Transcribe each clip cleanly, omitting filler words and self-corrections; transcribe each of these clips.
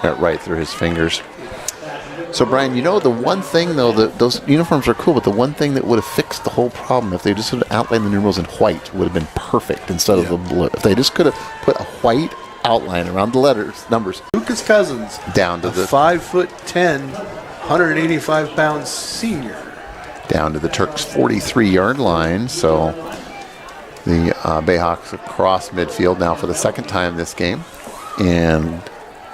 but right through his fingers. So, Brian, the one thing, though, those uniforms are cool, but the one thing that would have fixed the whole problem, if they just would have outlined the numerals in white, would have been perfect instead of the blue. If they just could have put a white outline around the numbers. Lucas Cousins, down to the 5'10", 185-pound senior. Down to the Turks' 43-yard line. So the Bayhawks across midfield now for the second time this game. And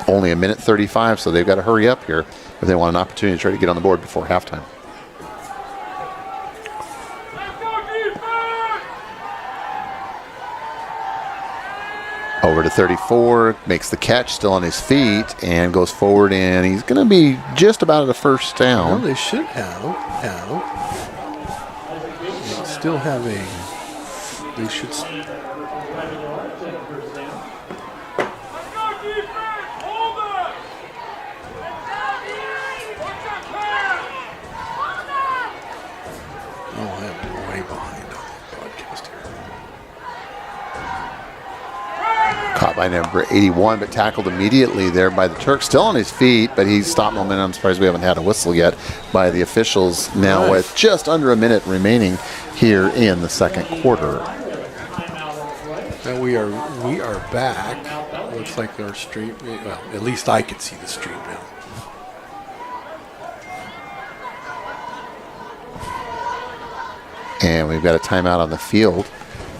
only 1:35, so they've got to hurry up here if they want an opportunity to try to get on the board before halftime. Over to 34, makes the catch, still on his feet, and goes forward, and he's going to be just about at a first down. Well, they should have. They still have they should. I'm way behind on the broadcast here. Caught by number 81, but tackled immediately there by the Turks. Still on his feet, but he's stopped momentum. I'm surprised we haven't had a whistle yet by the officials now with just under a minute remaining here in the second quarter. Now we are back. Looks like our stream, well, at least I can see the stream now. And we've got a timeout on the field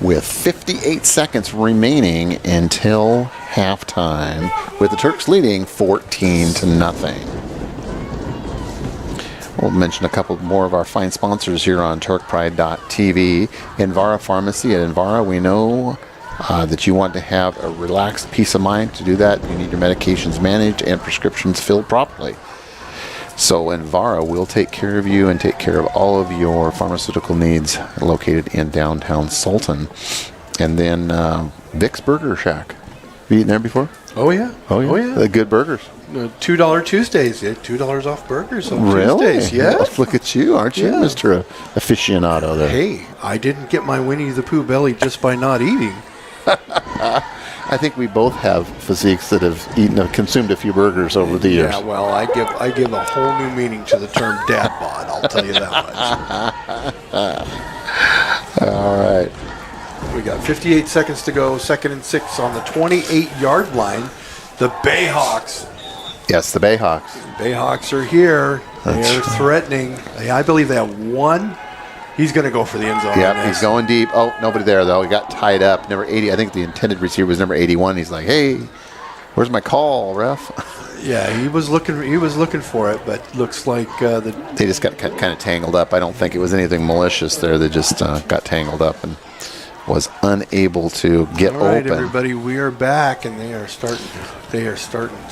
with 58 seconds remaining until halftime, with the Turks leading 14-0. We'll mention a couple more of our fine sponsors here on TurkPride.tv. Envara Pharmacy. At Envara, we know that you want to have a relaxed peace of mind. To do that, you need your medications managed and prescriptions filled properly. So Envara will take care of you and take care of all of your pharmaceutical needs, located in downtown Sultan. And then Vic's Burger Shack. Have you eaten there before? Oh, yeah. The good burgers. $2 Tuesdays. Yeah, $2 off burgers on Really? Tuesdays. Yeah. Look at you, aren't you, Mr. Aficionado there? Hey, I didn't get my Winnie the Pooh belly just by not eating. I think we both have physiques that have consumed a few burgers over the years. Yeah, well, I give a whole new meaning to the term dad bod, I'll tell you that much. All right. We got 58 seconds to go, 2nd and 6 on the 28-yard line. The Bayhawks. Yes, the Bayhawks. Bayhawks are here. They're threatening. I believe they have one. He's going to go for the end zone. Yep, he's going deep. Oh, nobody there, though. He got tied up. Number 80, I think the intended receiver was number 81. He's like, hey, where's my call, ref? Yeah, he was looking for it, but looks like they just got kind of tangled up. I don't think it was anything malicious there. They just got tangled up and was unable to get open. All right, everybody, we are back, and they are starting to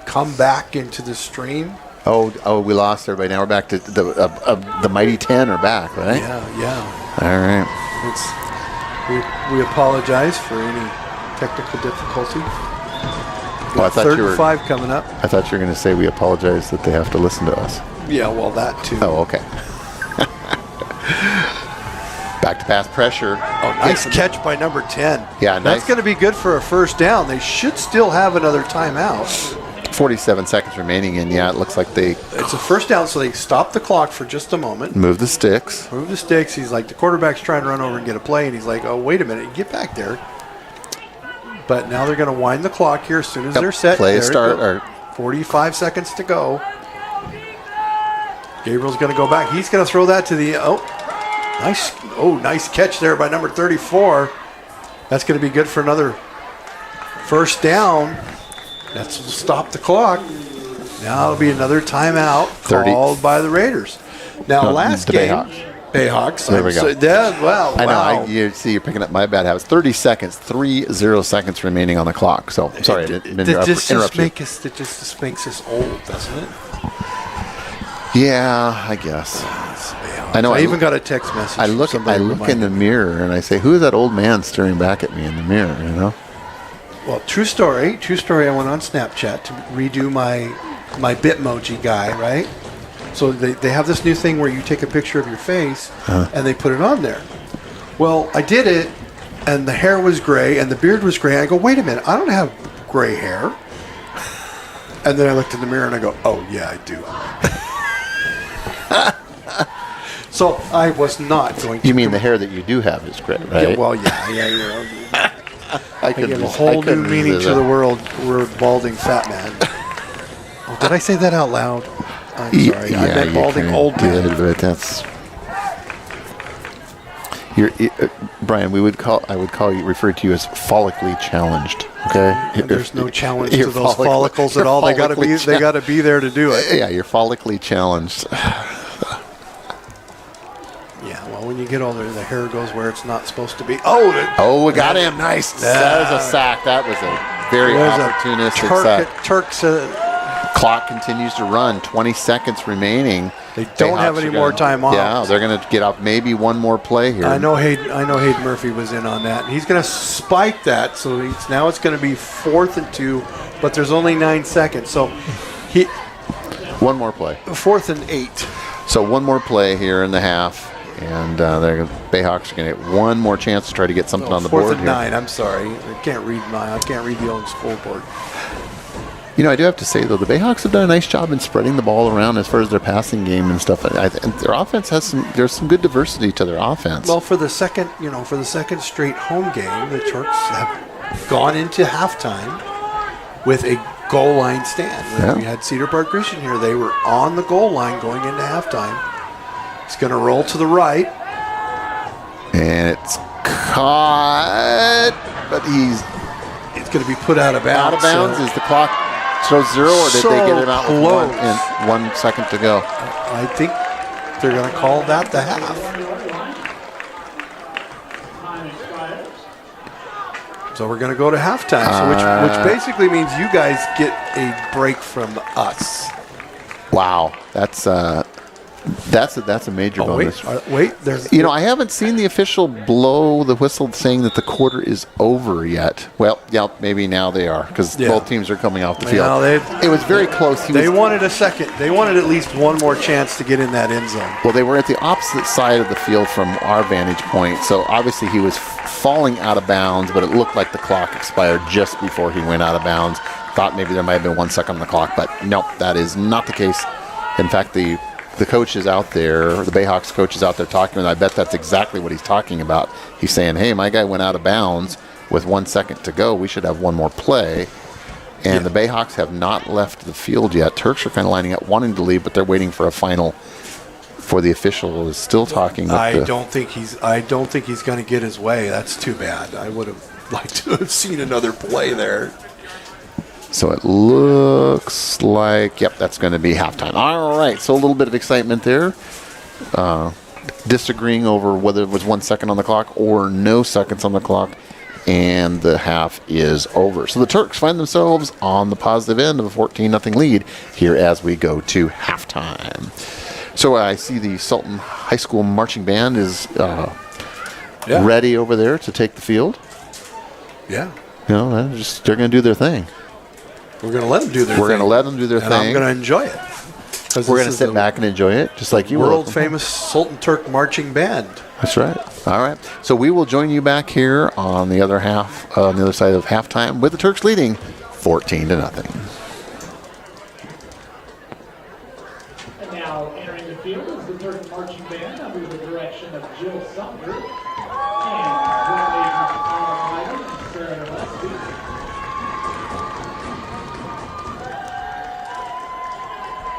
come back into the stream. Oh, we lost everybody. Now we're back to the Mighty 10 are back, right? Yeah. All right. We apologize for any technical difficulty. Well, I thought 3rd and 5 coming up. I thought you were going to say we apologize that they have to listen to us. Yeah, well, that too. Oh, okay. Back to pass pressure. Oh, nice catch by number 10. Yeah, nice. That's going to be good for a first down. They should still have another timeout. 47 seconds remaining, and it looks like it's a first down, so they stop the clock for just a moment. Move the sticks. He's like, the quarterback's trying to run over and get a play, and he's like, oh, wait a minute, get back there. But now they're going to wind the clock here as soon as they're set. Play start. 45 seconds to go. Gabriel's going to go back. He's going to throw that to the nice catch there by number 34. That's going to be good for another first down. That's will stop the clock. Now it'll be another timeout called by the Raiders. Now last game, Bayhawks. There we go. I know. You see, you're picking up my bad habits. 30 seconds, 30 seconds remaining on the clock. So sorry, I didn't interrupt you. It just makes us old, doesn't it? Yeah, I guess. I know. I even got a text message. I look in the mirror and I say, "Who is that old man staring back at me in the mirror?" You know. Well, true story. I went on Snapchat to redo my Bitmoji guy, right? So they have this new thing where you take a picture of your face and they put it on there. Well, I did it, and the hair was gray and the beard was gray. I go, wait a minute, I don't have gray hair. And then I looked in the mirror and I go, oh, yeah, I do. So I was not going to. You mean the hair that you do have is gray, right? Yeah, well, yeah. I couldn't give a res- I whole couldn't new meaning resist to that. the word balding fat man. Oh, did I say that out loud? I'm sorry. I meant you balding kinda old man. did, but that's. Brian, I would call you, refer to you as follically challenged. Okay. There's no challenge You're to those follicles you're at all. They got to be. follically They got to be there to do it. Yeah, you're follically challenged. Yeah. Well, when you get older, the hair goes where it's not supposed to be. Oh. Oh, we got him. Nice. That was a sack. That was a very opportunistic sack. Turks. Clock continues to run. 20 seconds remaining. They don't have any more time off. Yeah, they're going to get off maybe one more play here. I know Hayden Murphy was in on that. He's going to spike that, so now it's going to be 4th and 2, but there's only 9 seconds. So one more play. 4th and 8. So one more play here in the half, and Bayhawks are going to get one more chance to try to get something on the board 4th and here. 9. I'm sorry, I can't read the old scoreboard. You know, I do have to say though, the Bayhawks have done a nice job in spreading the ball around as far as their passing game and stuff. And their offense there's some good diversity to their offense. Well, for the second straight home game, the Turks have gone into halftime with a goal line stand. Yeah. We had Cedar Park Christian here; they were on the goal line going into halftime. It's going to roll to the right, and it's caught, but it's going to be put out of bounds. Out of bounds. Is the clock shows 0, or did they get it out with close. 1 second to go? I think they're going to call that the half. So we're going to go to halftime, which basically means you guys get a break from us. Wow, that's a major bonus. Wait, there's. I haven't seen the official blow the whistle saying that the quarter is over yet. Well, yeah, maybe now they are because both teams are coming off the field. Well, it was very close. They wanted a second. They wanted at least one more chance to get in that end zone. Well, they were at the opposite side of the field from our vantage point, so obviously he was falling out of bounds, but it looked like the clock expired just before he went out of bounds. Thought maybe there might have been 1 second on the clock, but nope, that is not the case. In fact, the coach is out there, the Bayhawks coach is out there talking, and I bet that's exactly what he's talking about. He's saying, hey, my guy went out of bounds with 1 second to go. We should have one more play. And the Bayhawks have not left the field yet. Turks are kind of lining up, wanting to leave, but they're waiting for a final. For the official is still talking. I don't think he's going to get his way. That's too bad. I would have liked to have seen another play there. So it looks like, yep, that's going to be halftime. All right, so a little bit of excitement there. Disagreeing over whether it was 1 second on the clock or no seconds on the clock, and the half is over. So the Turks find themselves on the positive end of a 14-0 lead here as we go to halftime. So I see the Sultan High School Marching Band is ready over there to take the field. Yeah. They're going to do their thing. We're going to let them do their thing. We're going to let them do their thing. I'm going to enjoy it. We're going to sit back and enjoy it, just like you will. World famous Sultan Turk Marching Band. That's right. All right. So we will join you back here on the other half, on the other side of halftime, with the Turks leading 14-0. And now entering the field is the Turk Marching Band under the direction of Jill Sumner and drum majors Alan Hyder and Sarah Gillespie.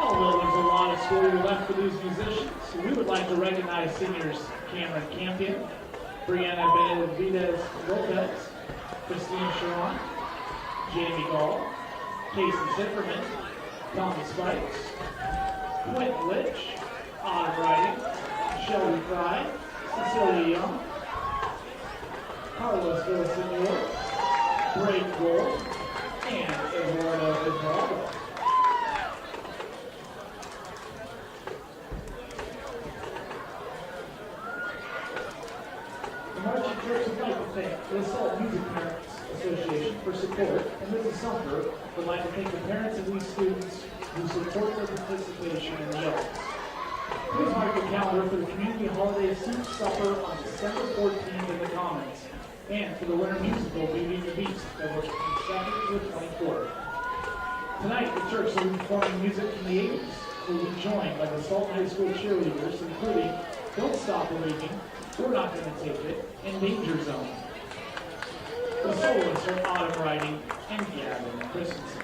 Although there's a lot of story left for these musicians, we would like to recognize seniors Cameron Campion, Brianna Benavides Lopez, Christine Sharon, Jamie Gall, Casey Zimmerman, Tommy Spikes, Quentin Litch, Autumn Riding, Shelby Fry, Cecilia Young, Carlos Villasenor, Blake Gold, and Eduardo Vidrado. The Marching Turks would like to thank the Assault Music Parents Association for support, and Mrs. Sumter would like to thank the parents of these students who support their participation in the arts. Please mark your calendar for the Community Holiday Soup Supper on December 14th in the Commons, and for the Winter Musical Beauty and the Beast, February 22nd to the 24th. Tonight, the church will be performing music from the 80s. We'll be joined by the Sultan High School cheerleaders, including Don't Stop Believing, We're Not Gonna Take It, and Danger Zone. The soloists are Autumn Riding and Gavin Christensen.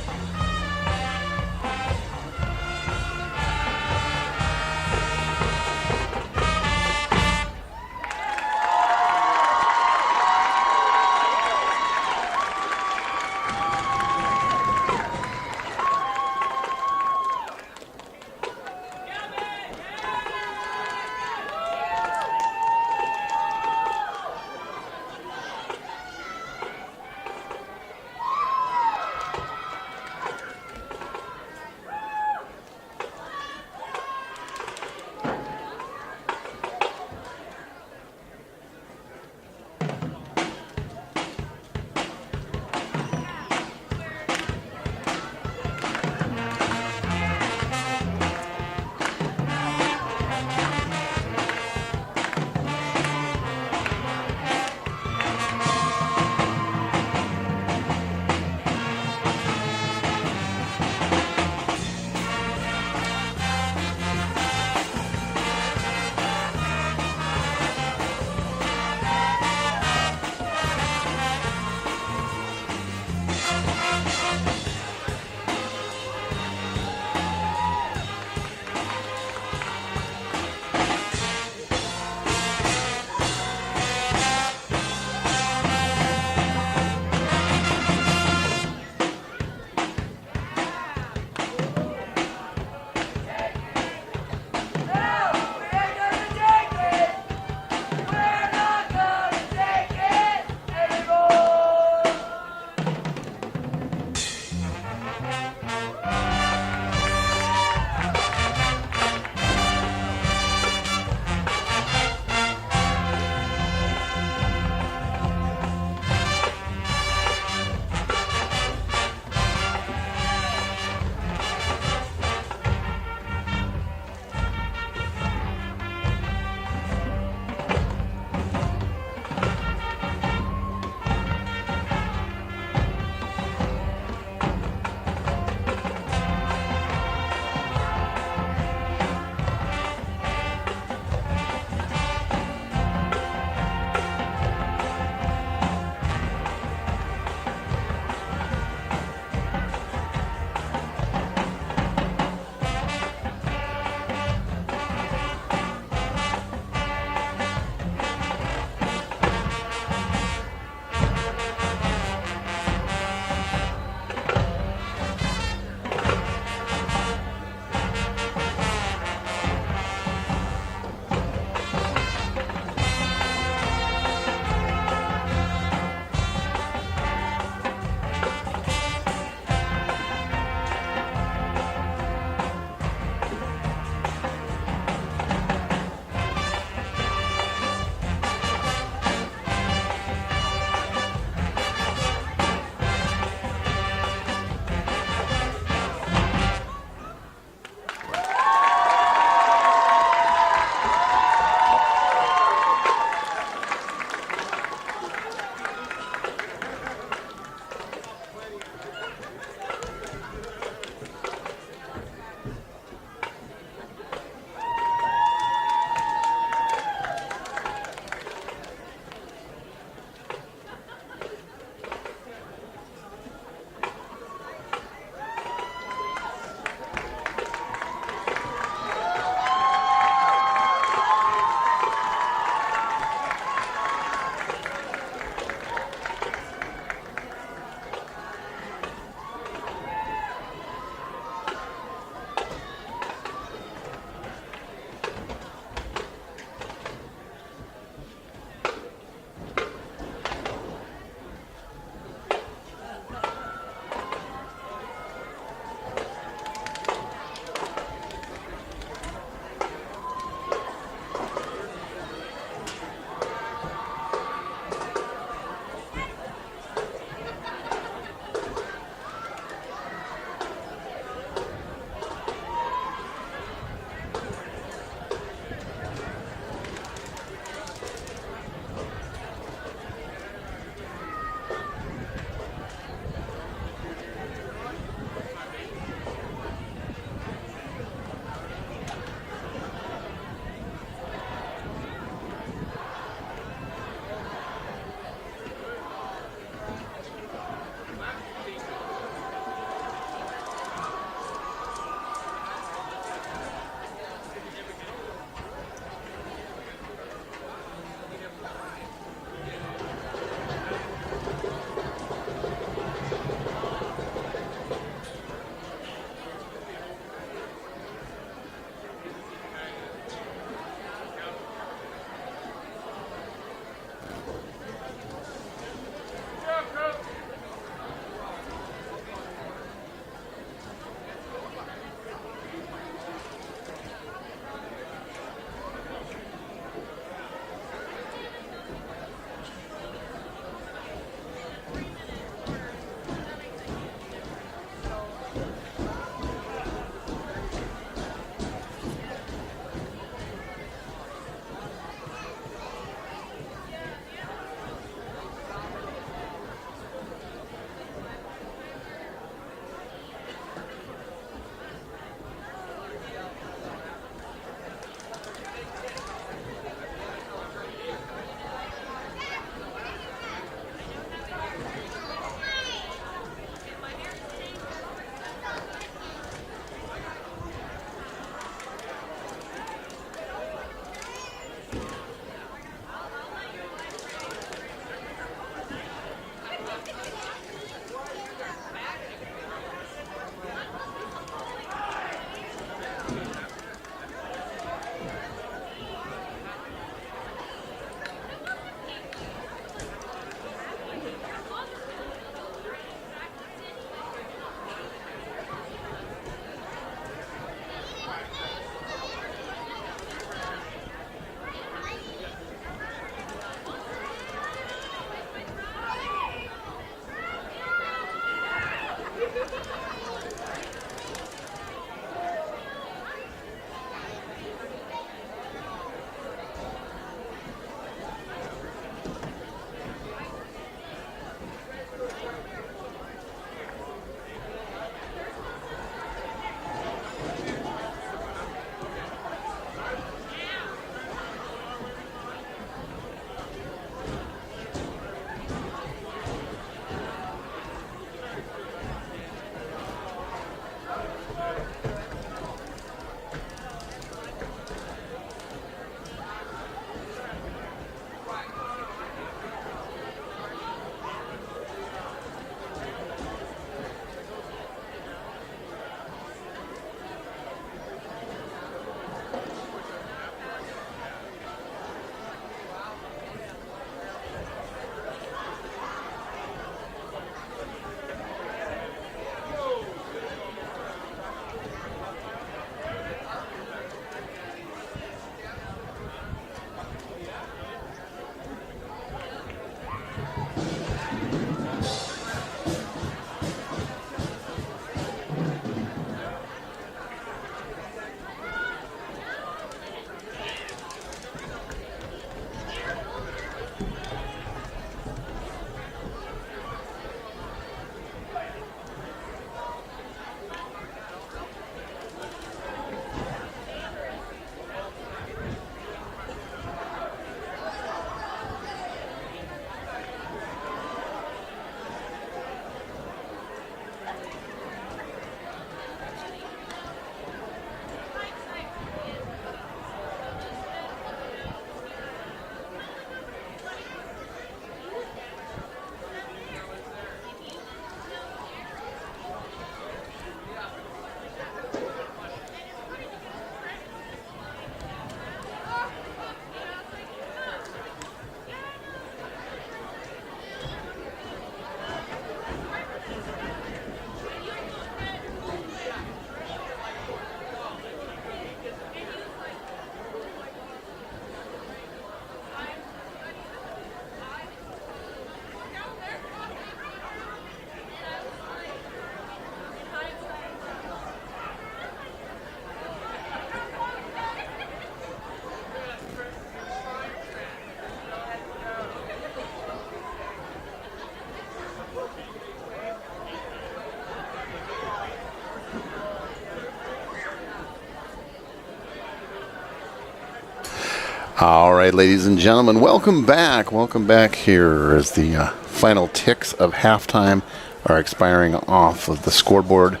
All right, ladies and gentlemen, welcome back. Welcome back here as the final ticks of halftime are expiring off of the scoreboard.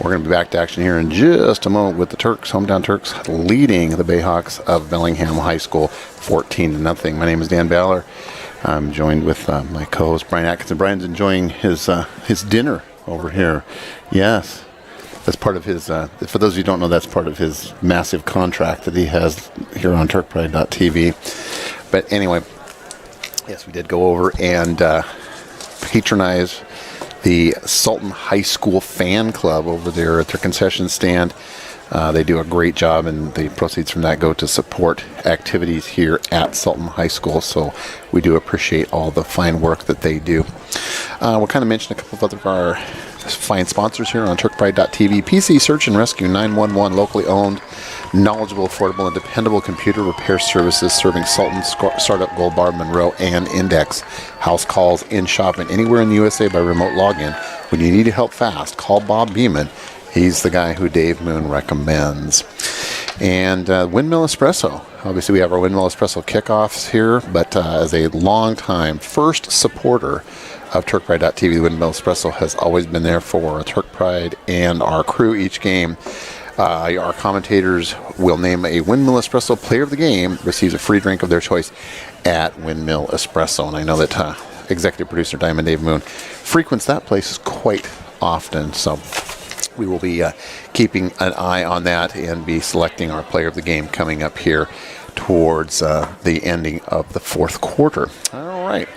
We're going to be back to action here in just a moment with the Turks, hometown Turks, leading the Bayhawks of Bellingham High School 14-0. My name is Dan Baller. I'm joined with my co-host Brian Atkinson. Brian's enjoying his dinner over here. Yes. That's part of his, for those of you who don't know, that's part of his massive contract that he has here on TurkPride.tv. But anyway, yes, we did go over and patronize the Sultan High School fan club over there at their concession stand. They do a great job, and the proceeds from that go to support activities here at Sultan High School. So we do appreciate all the fine work that they do. We'll kind of mention a couple of other of our fine sponsors here on TurkPride.tv. PC Search and Rescue 911, locally owned, knowledgeable, affordable, and dependable computer repair services serving Sultan, Startup, Gold Bar, Monroe, and Index. House calls, in-shop, and anywhere in the USA by remote login. When you need help fast, call Bob Beeman. He's the guy who Dave Moon recommends. And Windmill Espresso. Obviously, we have our Windmill Espresso kickoffs here, but as a long-time first supporter of TurkPride.tv, the Windmill Espresso has always been there for Turk Pride and our crew each game. Our commentators will name a Windmill Espresso player of the game, receives a free drink of their choice at Windmill Espresso. And I know that executive producer Diamond Dave Moon frequents that place quite often, so we will be keeping an eye on that and be selecting our player of the game coming up here towards the ending of the fourth quarter. All right.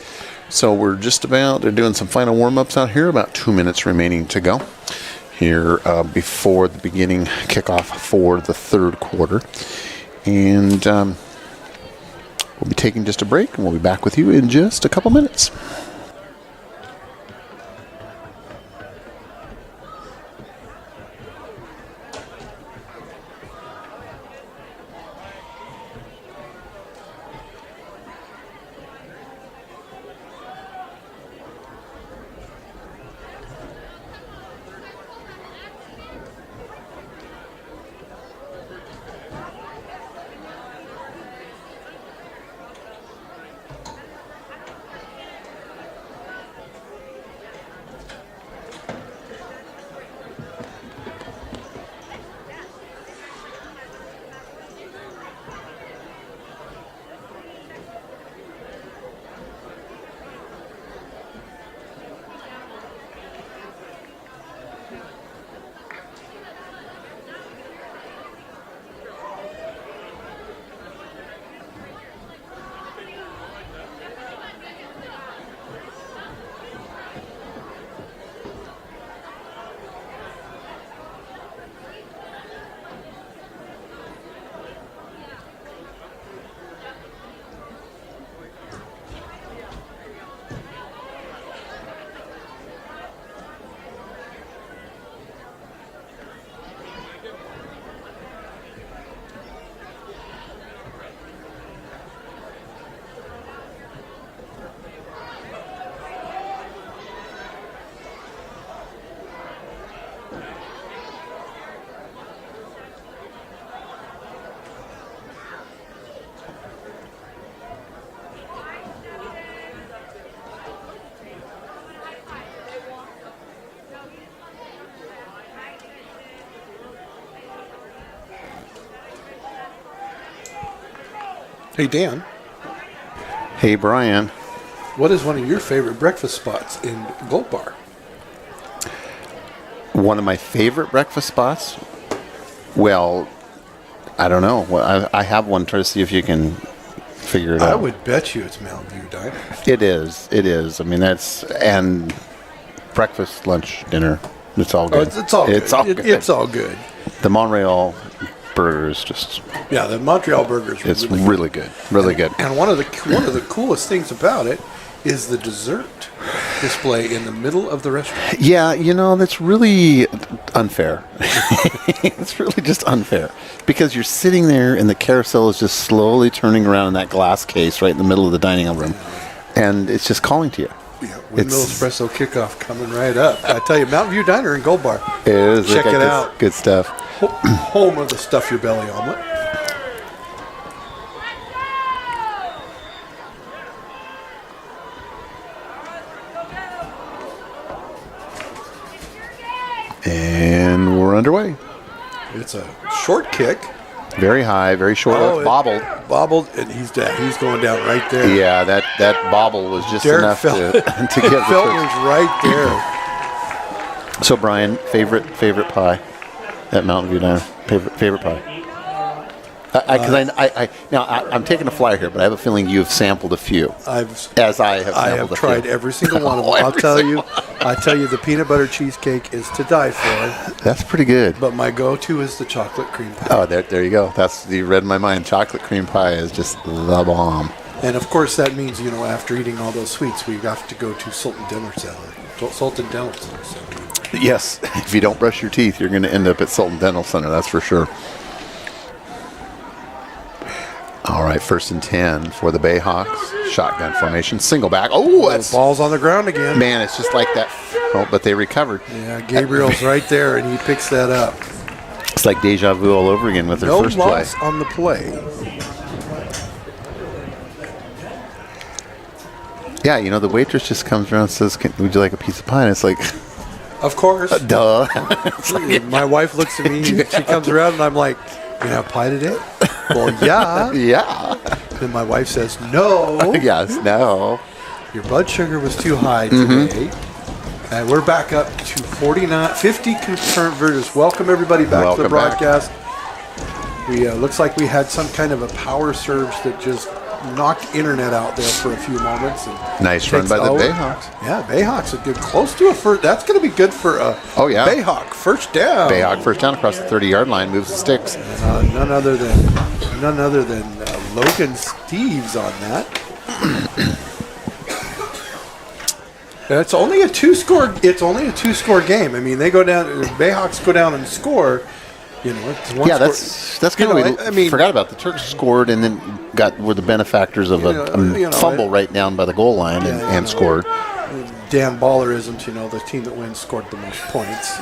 So we're just about doing some final warm-ups out here, about 2 minutes remaining to go here before the beginning kickoff for the third quarter. And we'll be taking just a break, and we'll be back with you in just a couple minutes. Hey, Dan. Hey, Brian. What is one of your favorite breakfast spots in Gold Bar? One of my favorite breakfast spots? Well, I don't know. Well, I have one. Try to see if you can figure it out. I would bet you it's Mountain View Diner. It is. It is. I mean, and breakfast, lunch, dinner. It's all good. It's all good. It's all good. It's all good. The Montreal burger is just. Yeah, the Montreal burger is It's really good. Really good. And one of the coolest things about it is the dessert display in the middle of the restaurant. Yeah, that's really unfair. It's really just unfair because you're sitting there and the carousel is just slowly turning around in that glass case right in the middle of the dining room, and it's just calling to you. Yeah, Windmill Espresso kickoff coming right up. I tell you, Mountain View Diner in Gold Bar. It is. Check it out. Good stuff. Home of the Stuff Your Belly omelet. And we're underway. It's a short kick. Very high, very short, it bobbled. Bobbled, and he's down. He's going down right there. Yeah, that bobble was just Derek enough to get the Feltner's Turks. right there. So, Brian, favorite pie at Mountain View Diner? Favorite pie? I'm taking a flyer here, but I have a feeling you've sampled a few. I have sampled a tried few. every single one of them. I'll tell you, the peanut butter cheesecake is to die for. That's pretty good. But my go-to is the chocolate cream pie. Oh, there you go. You read my mind. Chocolate cream pie is just the bomb. And of course, that means after eating all those sweets, we have to go to Sultan Dental Center. Yes, if you don't brush your teeth, you're going to end up at Sultan Dental Center. That's for sure. All right, 1st and 10 for the Bayhawks. Shotgun formation, single back. Oh, that's ball's on the ground again. Man, it's just like that. Oh, but they recovered. Yeah, Gabriel's right there, and he picks that up. It's like deja vu all over again with their first play. No loss on the play. Yeah, the waitress just comes around and says, would you like a piece of pie? And it's like, of course. Duh. My wife looks at me, she comes around, and I'm like, you have pie today? Well, yeah. Yeah. Then my wife says, no. Yes, no. Your blood sugar was too high today. And we're back up to 50 confirmed visitors. Welcome, everybody, back to the broadcast. We looks like we had some kind of a power surge that just knocked internet out there for a few moments. And nice run by the Bayhawks. Yeah, Bayhawks are good. Close to a first. That's going to be good for a Bayhawk first down. Bayhawk first down across the 30-yard line, moves the sticks. None other than Logan Steves on that. It's only a two-score game. I mean, they go down. Bayhawks go down and score. It's one that's kind of what I forgot about. The Turks scored and then were the benefactors of a fumble right down by the goal line and scored. Dan Ballerisms, the team that wins scored the most points.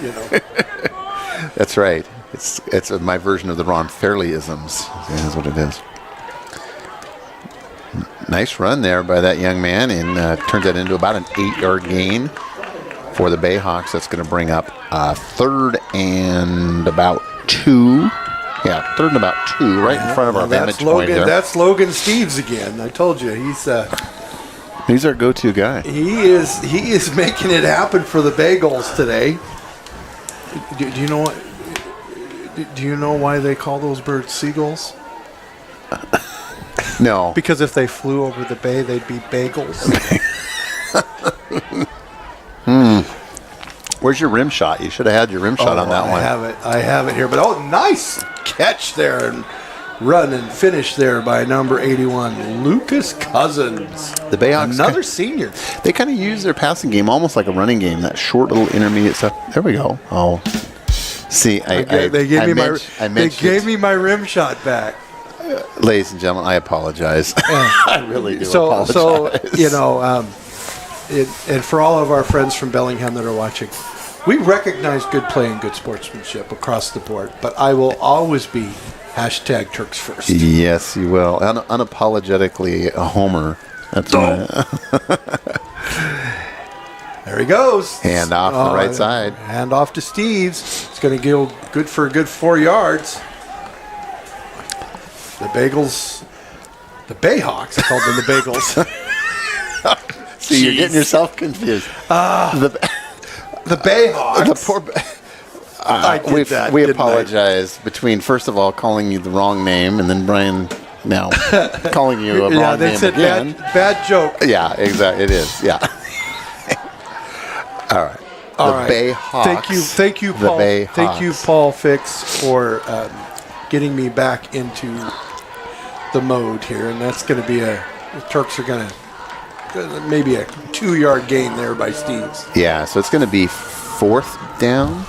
That's right. It's my version of the Ron Fairley-isms. That's what it is. Nice run there by that young man, and turns that into about an 8-yard gain for the Bayhawks. That's going to bring up 3rd and about 2. Yeah, 3rd and about 2, right in front of our vantage point there. That's Logan Steves again. I told you, he's our go-to guy. He is making it happen for the Bagels today. Do you know what? Do you know why they call those birds seagulls? No. Because if they flew over the bay, they'd be bagels. Where's your rim shot? You should have had your rim shot on that one. I have it here. But nice catch there and run and finish there by number 81, Lucas Cousins. The Bayhawks, another senior. They kind of use their passing game almost like a running game. That short little intermediate stuff. There we go. Oh, see, they gave me my rim shot back. Ladies and gentlemen, I apologize. I really do apologize. So and for all of our friends from Bellingham that are watching, we recognize good play and good sportsmanship across the board, but I will always be # Turks first. Yes, you will. Unapologetically a homer. That's right. There he goes. Hand off the right side. Hand off to Steves. It's going to go good for a good 4 yards. The Bagels, the Bayhawks, I called them the Bagels. See, you're getting yourself confused. The Bayhawks. The poor. We apologize between, first of all, calling you the wrong name, and then Brian now calling you a wrong name again. Bad joke. Yeah, exactly. It is. Yeah. All right. Bayhawks. Thank you, Paul. Thank you, Paul Fix, for getting me back into the mode here, and that's going to be the Turks are going to maybe a 2-yard gain there by Steves. Yeah, so it's going to be 4th down.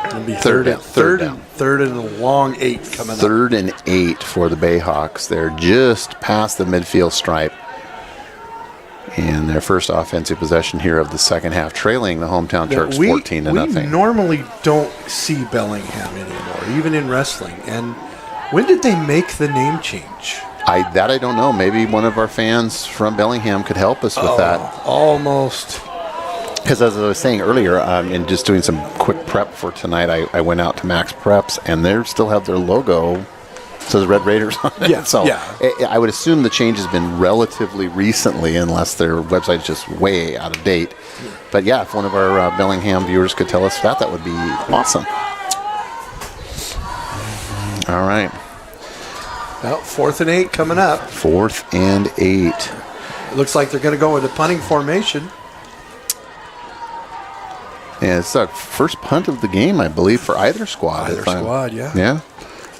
It'll be third and a long 8 coming up. 3rd and 8 for the Bayhawks. They're just past the midfield stripe. And their first offensive possession here of the second half, trailing the hometown Turks 14-0. We normally don't see Bellingham anymore, even in wrestling. And when did they make the name change? I don't know. Maybe one of our fans from Bellingham could help us with that. Almost. Because as I was saying earlier, in just doing some quick prep for tonight, I went out to Max Preps, and they still have their logo. It says Red Raiders on it. Yeah, So yeah. I would assume the change has been relatively recently, unless their website's just way out of date. But yeah, if one of our Bellingham viewers could tell us that would be awesome. All right. Well, 4th and 8 coming up. 4th and 8. It looks like they're going to go with a punting formation. And it's the first punt of the game, I believe, for either squad. Either squad, yeah. Yeah.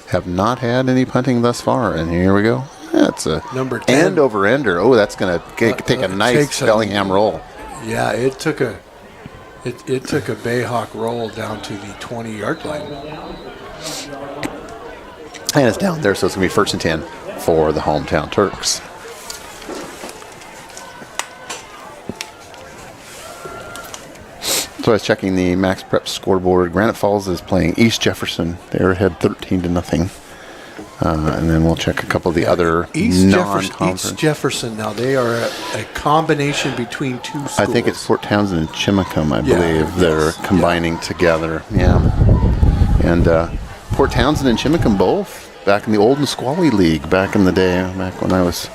Have not had any punting thus far. And here we go. That's a Number 10. end over ender. Oh, that's going to take a nice takes a- Bellingham roll. Yeah, it took a Bayhawk roll down to the 20-yard line. And it's down there, so it's going to be 1st and 10 for the hometown Turks. So I was checking the Max Prep scoreboard. Granite Falls is playing East Jefferson. They're ahead 13-0. And then we'll check a couple of the other East non-conference. Jefferson, now they are a combination between two schools. I think it's Port Townsend and Chimacum, I Yeah, believe. They're yes, combining together. Yeah. And Port Townsend and Chimacum both back in the old Nisqually League back in the day, back when I was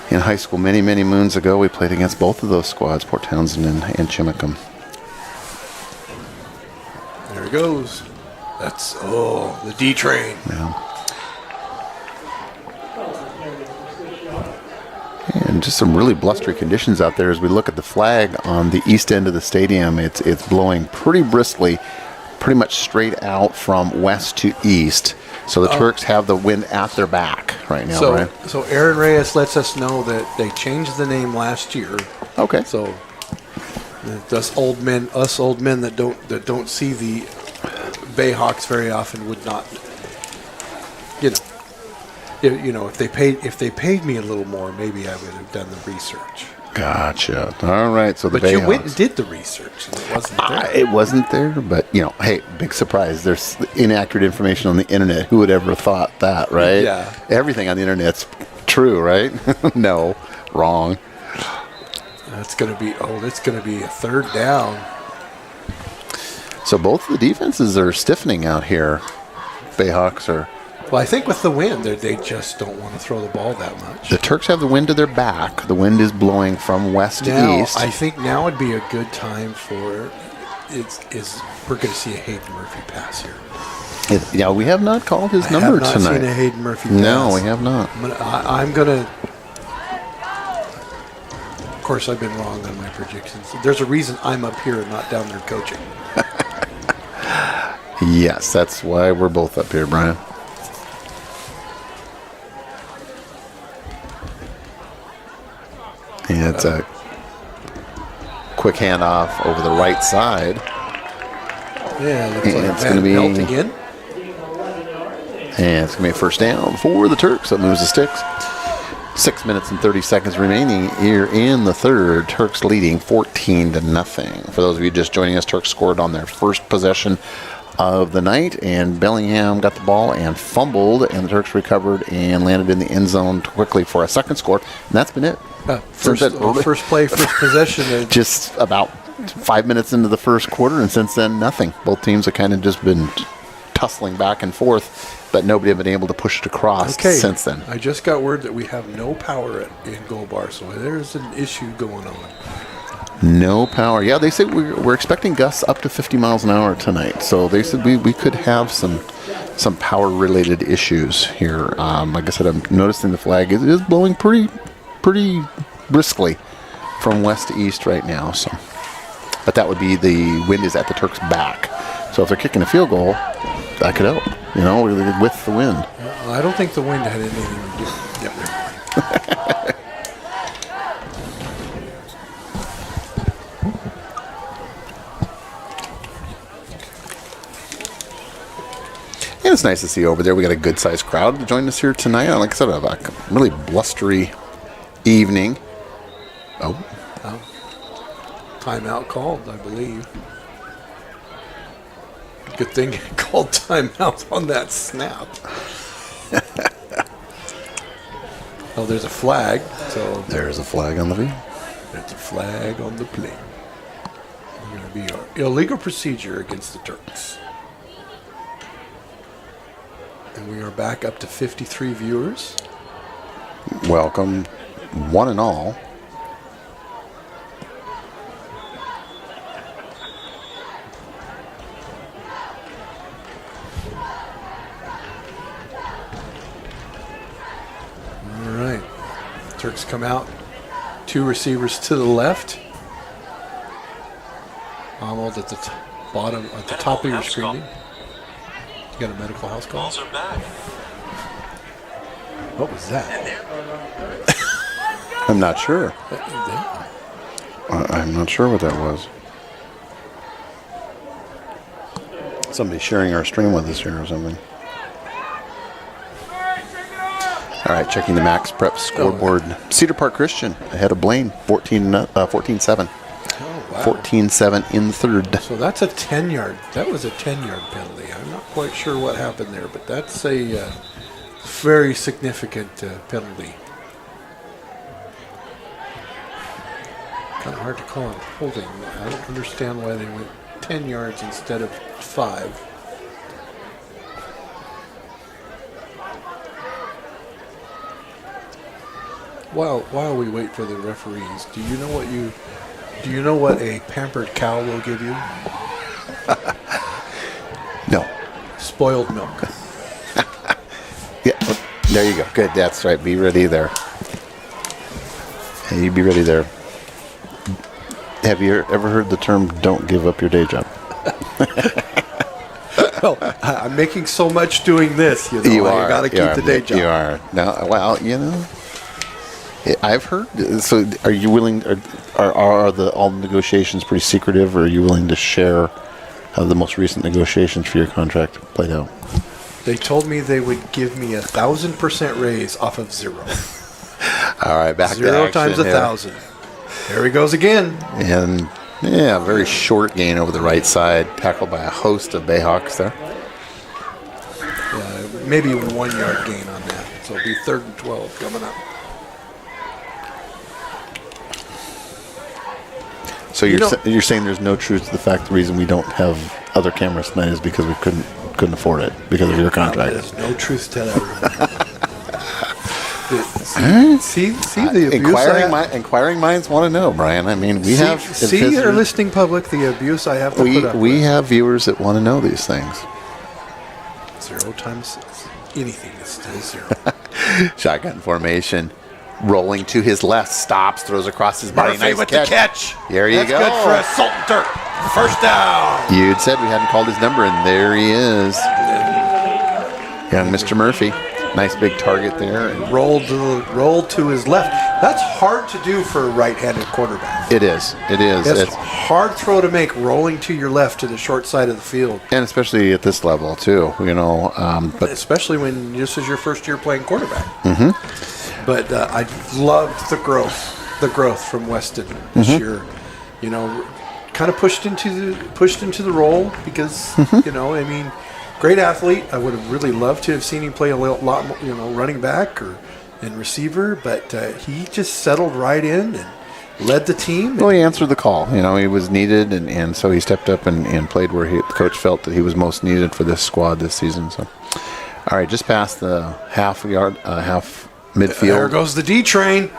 in high school many, many moons ago. We played against both of those squads, Port Townsend and Chimacum. There it goes. That's, the D train. Yeah. And just some really blustery conditions out there as we look at the flag on the east end of the stadium. It's blowing pretty briskly, pretty much straight out from west to east. So the Turks have the wind at their back right now, Brian. So Aaron Reyes lets us know that they changed the name last year. Okay. So us old men that don't see the Bayhawks very often would not, if they paid me a little more, maybe I would have done the research. Gotcha. All right. So the But you Bayhawks. went and did the research, and it wasn't there. It wasn't there, but hey, big surprise. There's inaccurate information on the internet. Who would ever have thought that, right? Yeah. Everything on the internet's true, right? No, wrong. It's going to be a 3rd down. So both the defenses are stiffening out here. Bayhawks are. Well, I think with the wind, they just don't want to throw the ball that much. The Turks have the wind to their back. The wind is blowing from west to Now, east. I think now would be a good time for we're going to see a Hayden Murphy pass here. Yeah, we have not called his I number have not tonight. seen a Hayden Murphy pass. No, we have not. I'm going to. Of course, I've been wrong on my predictions. There's a reason I'm up here and not down there coaching. Yes, that's why we're both up here, Brian. And it's a quick handoff over the right side. Yeah, looks And like it's Van gonna be- Pelt again. And it's going to be a 1st down for the Turks. That moves the sticks. 6 minutes and 30 seconds remaining here in the 3rd. Turks leading 14-0. For those of you just joining us, Turks scored on their first possession of the night, and Bellingham got the ball and fumbled, and the Turks recovered and landed in the end zone quickly for a second score. And that's been it. First play, first possession. Just about 5 minutes into the first quarter, and since then, nothing. Both teams have kind of just been tussling back and forth, but nobody have been able to push it across since then. I just got word that we have no power in Gold Bar, so there's an issue going on. No power. Yeah, they say we're expecting gusts up to 50 miles an hour tonight. So they said we could have some power-related issues here. Like I said, I'm noticing the flag is blowing pretty briskly from west to east right now. So, but that would be the wind is at the Turks' back. So if they're kicking a field goal, that could help. With the wind. I don't think the wind had anything to do. Yeah, never mind. And it's nice to see over there. We got a good-sized crowd to join us here tonight. Like I said, a really blustery evening. Oh. Timeout called, I believe. Good thing it called timeout on that snap. Oh, there's a flag. So There's a flag on the field. there's a flag on the play. Going to be an illegal procedure against the Turks. And we are back up to 53 viewers. Welcome, one and all. All right. Turks come out. 2 receivers to the left. Almost at the bottom, at the top of your screen. You got a medical house call? Balls are back. What was that? I'm not sure. I'm not sure what that was. Somebody sharing our stream with us here or something. All right, checking the Max Prep scoreboard. Cedar Park Christian ahead of Blaine, 14-7. Oh, wow. 14-7 in the third. So that's a 10-yard. That was a 10-yard penalty. I'm not quite sure what happened there, but that's a very significant penalty. Kind of hard to call it holding. I don't understand why they went 10 yards instead of 5. While we wait for the referees, do you know what a pampered cow will give you? No. Spoiled milk. Yeah, there you go. Good, that's right. Be ready there. Hey, you be ready there. Have you ever heard the term "don't give up your day job"? Well, I'm making so much doing this, you know. You got to keep the day job. You are. No, well, you know, I've heard. So, are you willing? Are all the negotiations pretty secretive, or are you willing to share how the most recent negotiations for your contract played out? They told me they would give me 1,000% raise off of 0. All right, back to 0 action times here. 1,000. There he goes again. And yeah, very short gain over the right side, tackled by a host of Bayhawks there. Maybe 1 yard gain on that. So it'll be 3rd and 12 coming up. So you're saying there's no truth to the fact the reason we don't have other cameras tonight is because we couldn't afford it because of your contract. There's no truth to that. See the abuse. Inquiring minds want to know, Brian. I mean, we have our listening public, the abuse I have to put up we with. have viewers that want to know these things. 0 times anything is still 0. Shotgun formation. Rolling to his left, stops, throws across his body. Murphy Nice with catch. the catch. There you That's go. good for a Sultan Turk. First down. You'd said we hadn't called his number, and there he is. Young Mr. Murphy. Nice big target there. And Rolled to his left. That's hard to do for a right-handed quarterback. it is. It's It's a hard throw to make, rolling to your left to the short side of the field. and especially at this level too, you know. But Especially when this is your first year playing quarterback. Mm-hmm. But I loved the growth from Weston this year. You know, kind of pushed into the role because you know, I mean, great athlete. I would have really loved to have seen him play a lot more, you know, running back and receiver. But he just settled right in and led the team. well, he answered the call. You know, he was needed, and so he stepped up and played where the coach felt that he was most needed for this squad this season. So, all right, just past the half midfield. There goes the D train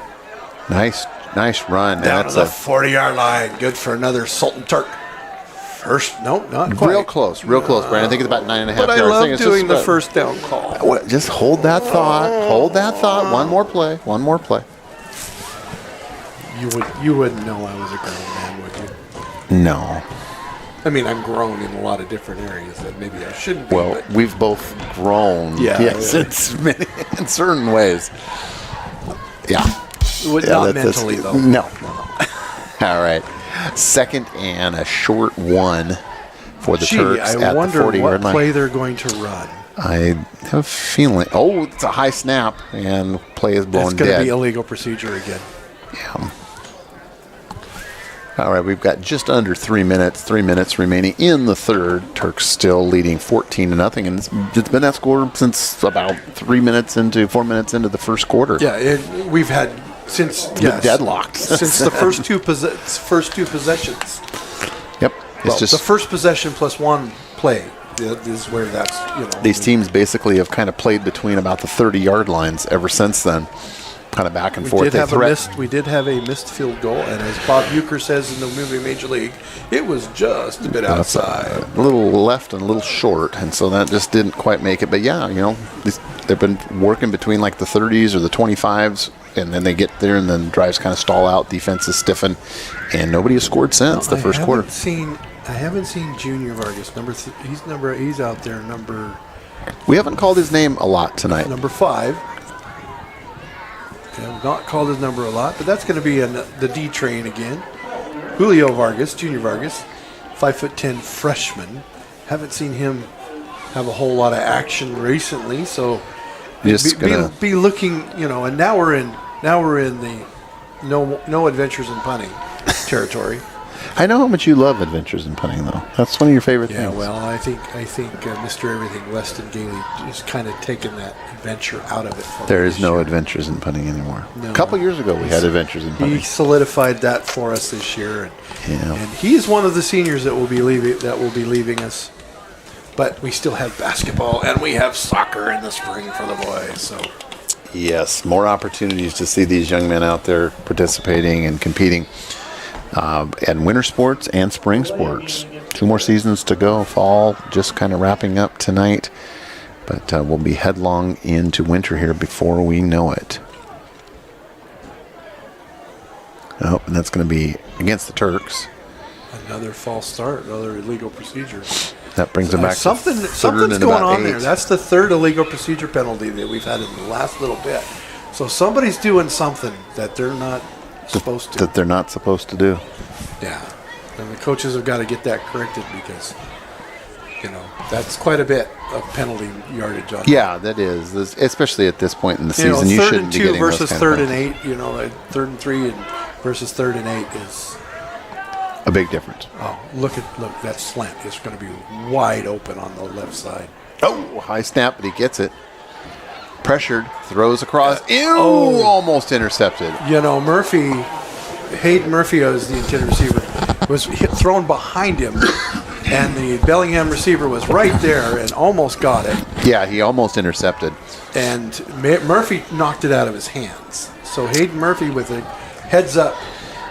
Nice run. down That's to the 40-yard line. Good for another Sultan Turk. Not quite. real close, Brian. I think it's about 9.5 But I yards. love think it's doing just the about- first down call. Well, just hold that thought. One more play. You wouldn't know I was a grown man, would you? No. I mean, I'm grown in a lot of different areas that maybe I shouldn't be. Well, but we've both grown. Yeah, Yes, yeah. in certain ways. Yeah. not mentally, though. No. All right. 2nd and a short one for the Turks I at the wonder 40-yard what line. play they're going to run. I have a feeling. Oh, it's a high snap, and play is blown It's going to dead. be illegal procedure again. Yeah. All right, we've got just under 3 minutes. 3 minutes remaining in the third. Turks still leading 14-0, and it's been that score since about 4 minutes into the first quarter. Yeah, we've had since Deadlocked since the first two possessions. Yep. Well, just the first possession plus one play is where that's, these teams basically have kind of played between about the 30-yard lines ever since then, kind of back and forth. We did have a missed field goal, and as Bob Euchre says in the movie Major League, it was just a bit outside. A little left and a little short, and so that just didn't quite make it. But yeah, they've been working between like the 30s or the 25s, and then they get there, and then drives kind of stall out, defenses stiffen, and nobody has scored since the first quarter. I haven't seen Junior Vargas. He's out there. We haven't called his name a lot tonight. Number 5. I have not called his number a lot, but that's going to be the D train again. Julio Vargas, Junior Vargas, 5'10" freshman. Haven't seen him have a whole lot of action recently, so be looking, And now we're in the no adventures in punting territory. I know how much you love adventures in punting, though. That's one of your favorite things. Yeah, well, I think Mr. Everything, Weston Gailey, is kind of taken that adventure out of it. There is no adventures in punting anymore. No. A couple years ago, we had adventures in punting. He solidified that for us this year, and he's one of the seniors that will be leaving us. But we still have basketball and we have soccer in the spring for the boys. So yes, more opportunities to see these young men out there participating and competing. And winter sports and spring sports. 2 more seasons to go. Fall just kind of wrapping up tonight. But we'll be headlong into winter here before we know it. Oh, and that's going to be against the Turks. Another false start, another illegal procedure. That brings them back something's going on there. That's the 3rd illegal procedure penalty that we've had in the last little bit. So somebody's doing something that they're not supposed to. That they're not supposed to do. Yeah. And the coaches have got to get that corrected because, that's quite a bit of penalty yardage on Yeah, that is. Especially at this point in the season. You shouldn't be getting those kind of 3rd and 8, 3rd and 3 versus 3rd and 8 is a big difference. Oh, look, that slant is going to be wide open on the left side. Oh, high snap, but he gets it. Pressured, throws across. Almost intercepted. Hayden Murphy, as the intended receiver, was thrown behind him, and the Bellingham receiver was right there and almost got it. Yeah, he almost intercepted. And Murphy knocked it out of his hands. So Hayden Murphy with a heads-up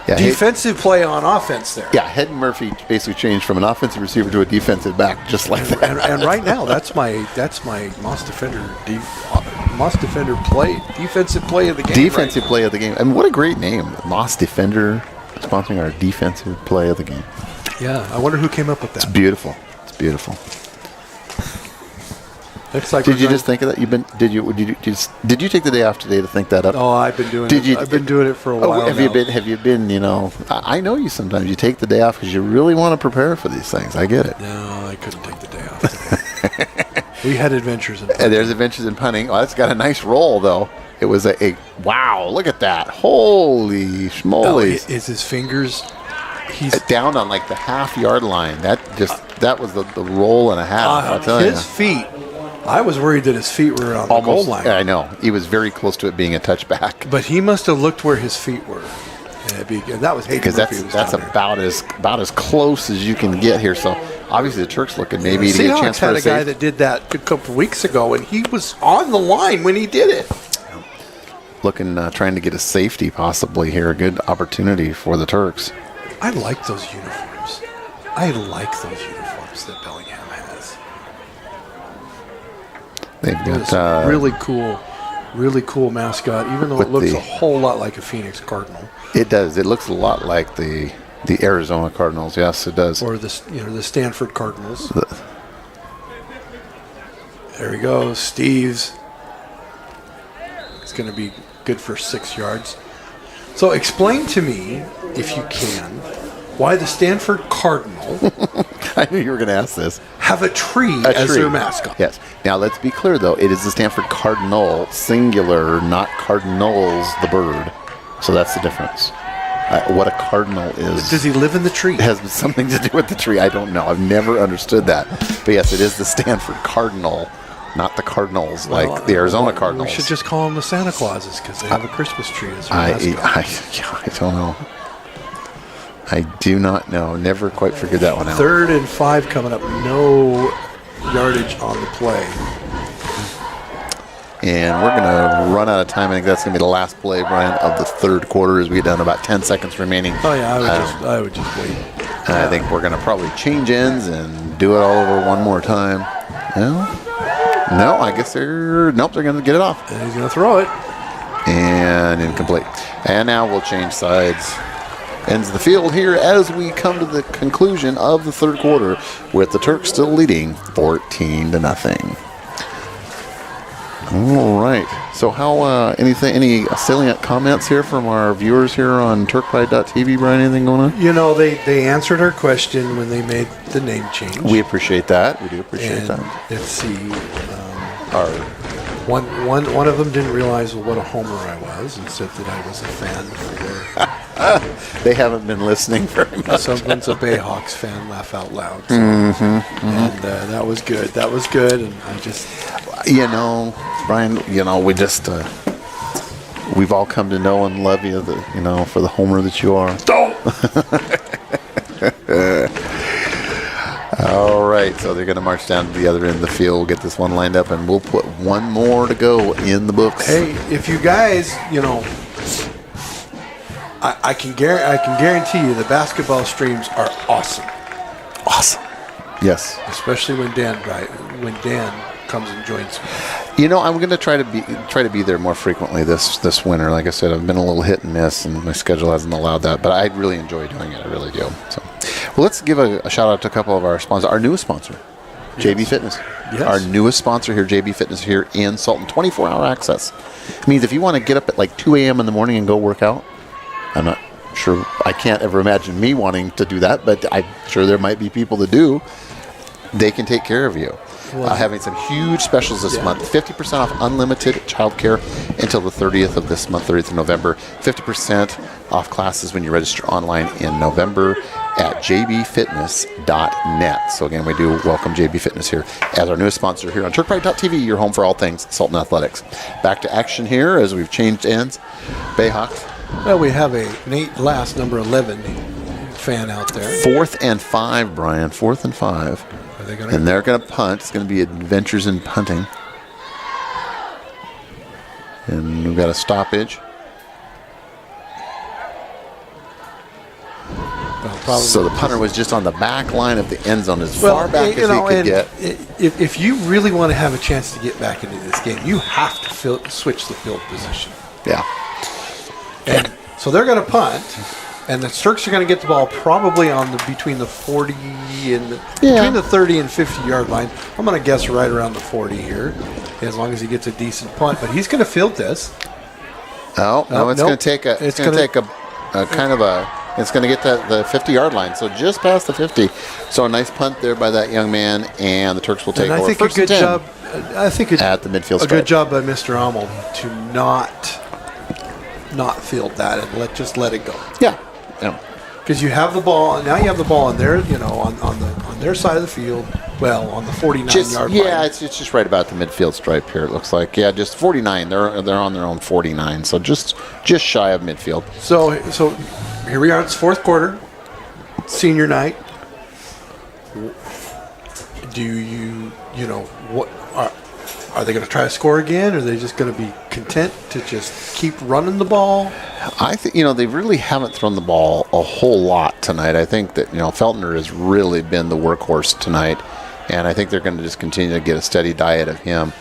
defensive play on offense there. Yeah, Hayden Murphy basically changed from an offensive receiver to a defensive back, just like that. And right now, that's my Moss defender play, defensive play of the game. Defensive play of the game. I mean, what a great name, Moss Defender, sponsoring our defensive play of the game. Yeah, I wonder who came up with that. It's beautiful. It's beautiful. Looks like did you just think of that? Did you take the day off today to think that up? Oh, I've been doing it. I've been doing it for a while. Have you been? I know you sometimes. You take the day off because you really want to prepare for these things. I get it. No, I couldn't take the day off today. We had adventures in punting. And there's adventures in punting. Oh, that's got a nice roll though. It was a wow! Look at that! Holy schmoly! Is his fingers? He's down on like the half-yard line. That was the roll and a half. I'll tell you. His feet. I was worried that his feet were on the goal line. I know. He was very close to it being a touchback. But he must have looked where his feet were. And that was Hayden Murphy. Because that's about as close as you can get here. So obviously the Turks looking maybe to get a chance for a save. Seahawks had a guy that did that a couple of weeks ago, and he was on the line when he did it. Looking, trying to get a safety possibly here. A good opportunity for the Turks. I like those uniforms. I like those uniforms that Bellingham has. They've got really cool mascot, even though it looks a whole lot like a Phoenix Cardinal. It does. It looks a lot like the Arizona Cardinals. Yes, it does. Or the Stanford Cardinals. There he goes, Steves. It's going to be good for 6 yards. So explain to me, if you can, why the Stanford Cardinal I knew you were going to ask this. Have a tree as their mascot. Yes. Now, let's be clear, though. It is the Stanford Cardinal, singular, not Cardinals, the bird. So that's the difference. What a cardinal is. Does he live in the tree? It has something to do with the tree. I don't know. I've never understood that. But yes, it is the Stanford Cardinal, not the Cardinals, like the Arizona Cardinals. We should just call them the Santa Clauses because they have a Christmas tree as their mascot. I don't know. I do not know. Never quite figured that one out. 3rd and 5 coming up. No yardage on the play. And we're going to run out of time. I think that's going to be the last play, Brian, of the 3rd quarter as we get down to about 10 seconds remaining. Oh, yeah, I would just wait. And I think we're going to probably change ends and do it all over one more time. No, I guess they're going to get it off. And he's going to throw it. And incomplete. And now we'll change sides. Ends of the field here as we come to the conclusion of the 3rd quarter with the Turks still leading 14-0. All right. So how any salient comments here from our viewers here on TurkPride.tv, Brian? Anything going on? You know, they answered our question when they made the name change. We appreciate that. We do appreciate that. Let's see. Our One of them didn't realize what a homer I was and said that I was a fan for. They haven't been listening very much. Someone's a Bayhawks fan, laugh out loud. So. And that was good. That was good. And I just, Brian, we just we've all come to know and love you, for the homer that you are. All right, so they're going to march down to the other end of the field. We'll get this one lined up, and we'll put one more to go in the books. Hey, if you guys, I can guarantee you the basketball streams are awesome. Awesome. Yes. Especially when Dan comes and joins me. I'm going to try to be there more frequently this winter. Like I said, I've been a little hit and miss, and my schedule hasn't allowed that. But I really enjoy doing it. I really do. So, well, let's give a shout out to a couple of our sponsors. Our newest sponsor, JB Fitness. Yes. Our newest sponsor here, JB Fitness here in Sultan. 24-hour access. It means if you want to get up at like 2 a.m. in the morning and go work out, I'm not sure. I can't ever imagine me wanting to do that, but I'm sure there might be people that do. They can take care of you. Having some huge specials this month. 50% off unlimited childcare until the 30th of this month, 30th of November. 50% off classes when you register online in November at jbfitness.net. So again, we do welcome JB Fitness here as our newest sponsor here on TurkPride.tv, your home for all things Sultan Athletics. Back to action here as we've changed ends. Bayhawks. Well, we have a Nate Last, number 11 fan out there. 4th and 5, Brian. 4th and 5. And they're going to punt. It's going to be adventures in punting. And we've got a stoppage. So the punter was just on the back line of the end zone as far back as he could get. If you really want to have a chance to get back into this game, you have to switch the field position. Yeah. And so they're going to punt. And the Turks are going to get the ball probably between the 40 and between the 30 and 50 yard line. I'm going to guess right around the 40 here, as long as he gets a decent punt. But he's going to field this. No, it's going to take a. It's going to take a kind of a. It's going to get to the 50 yard line, so just past the 50. So a nice punt there by that young man, and the Turks will take over. First a good job. I think at the midfield. A good job by Mr. Amel to not field that and let it go. Yeah. Because you have the ball, now you have the ball on their, on their side of the field. Well, on the 49-yard line. Yeah, it's just right about the midfield stripe here. It looks like just 49. They're on their own 49, so just shy of midfield. So here we are. It's 4th quarter, senior night. Do what are they going to try to score again? Or are they just going to be content to just keep running the ball? I think, they really haven't thrown the ball a whole lot tonight. I think that, Feltner has really been the workhorse tonight. And I think they're going to just continue to get a steady diet of him.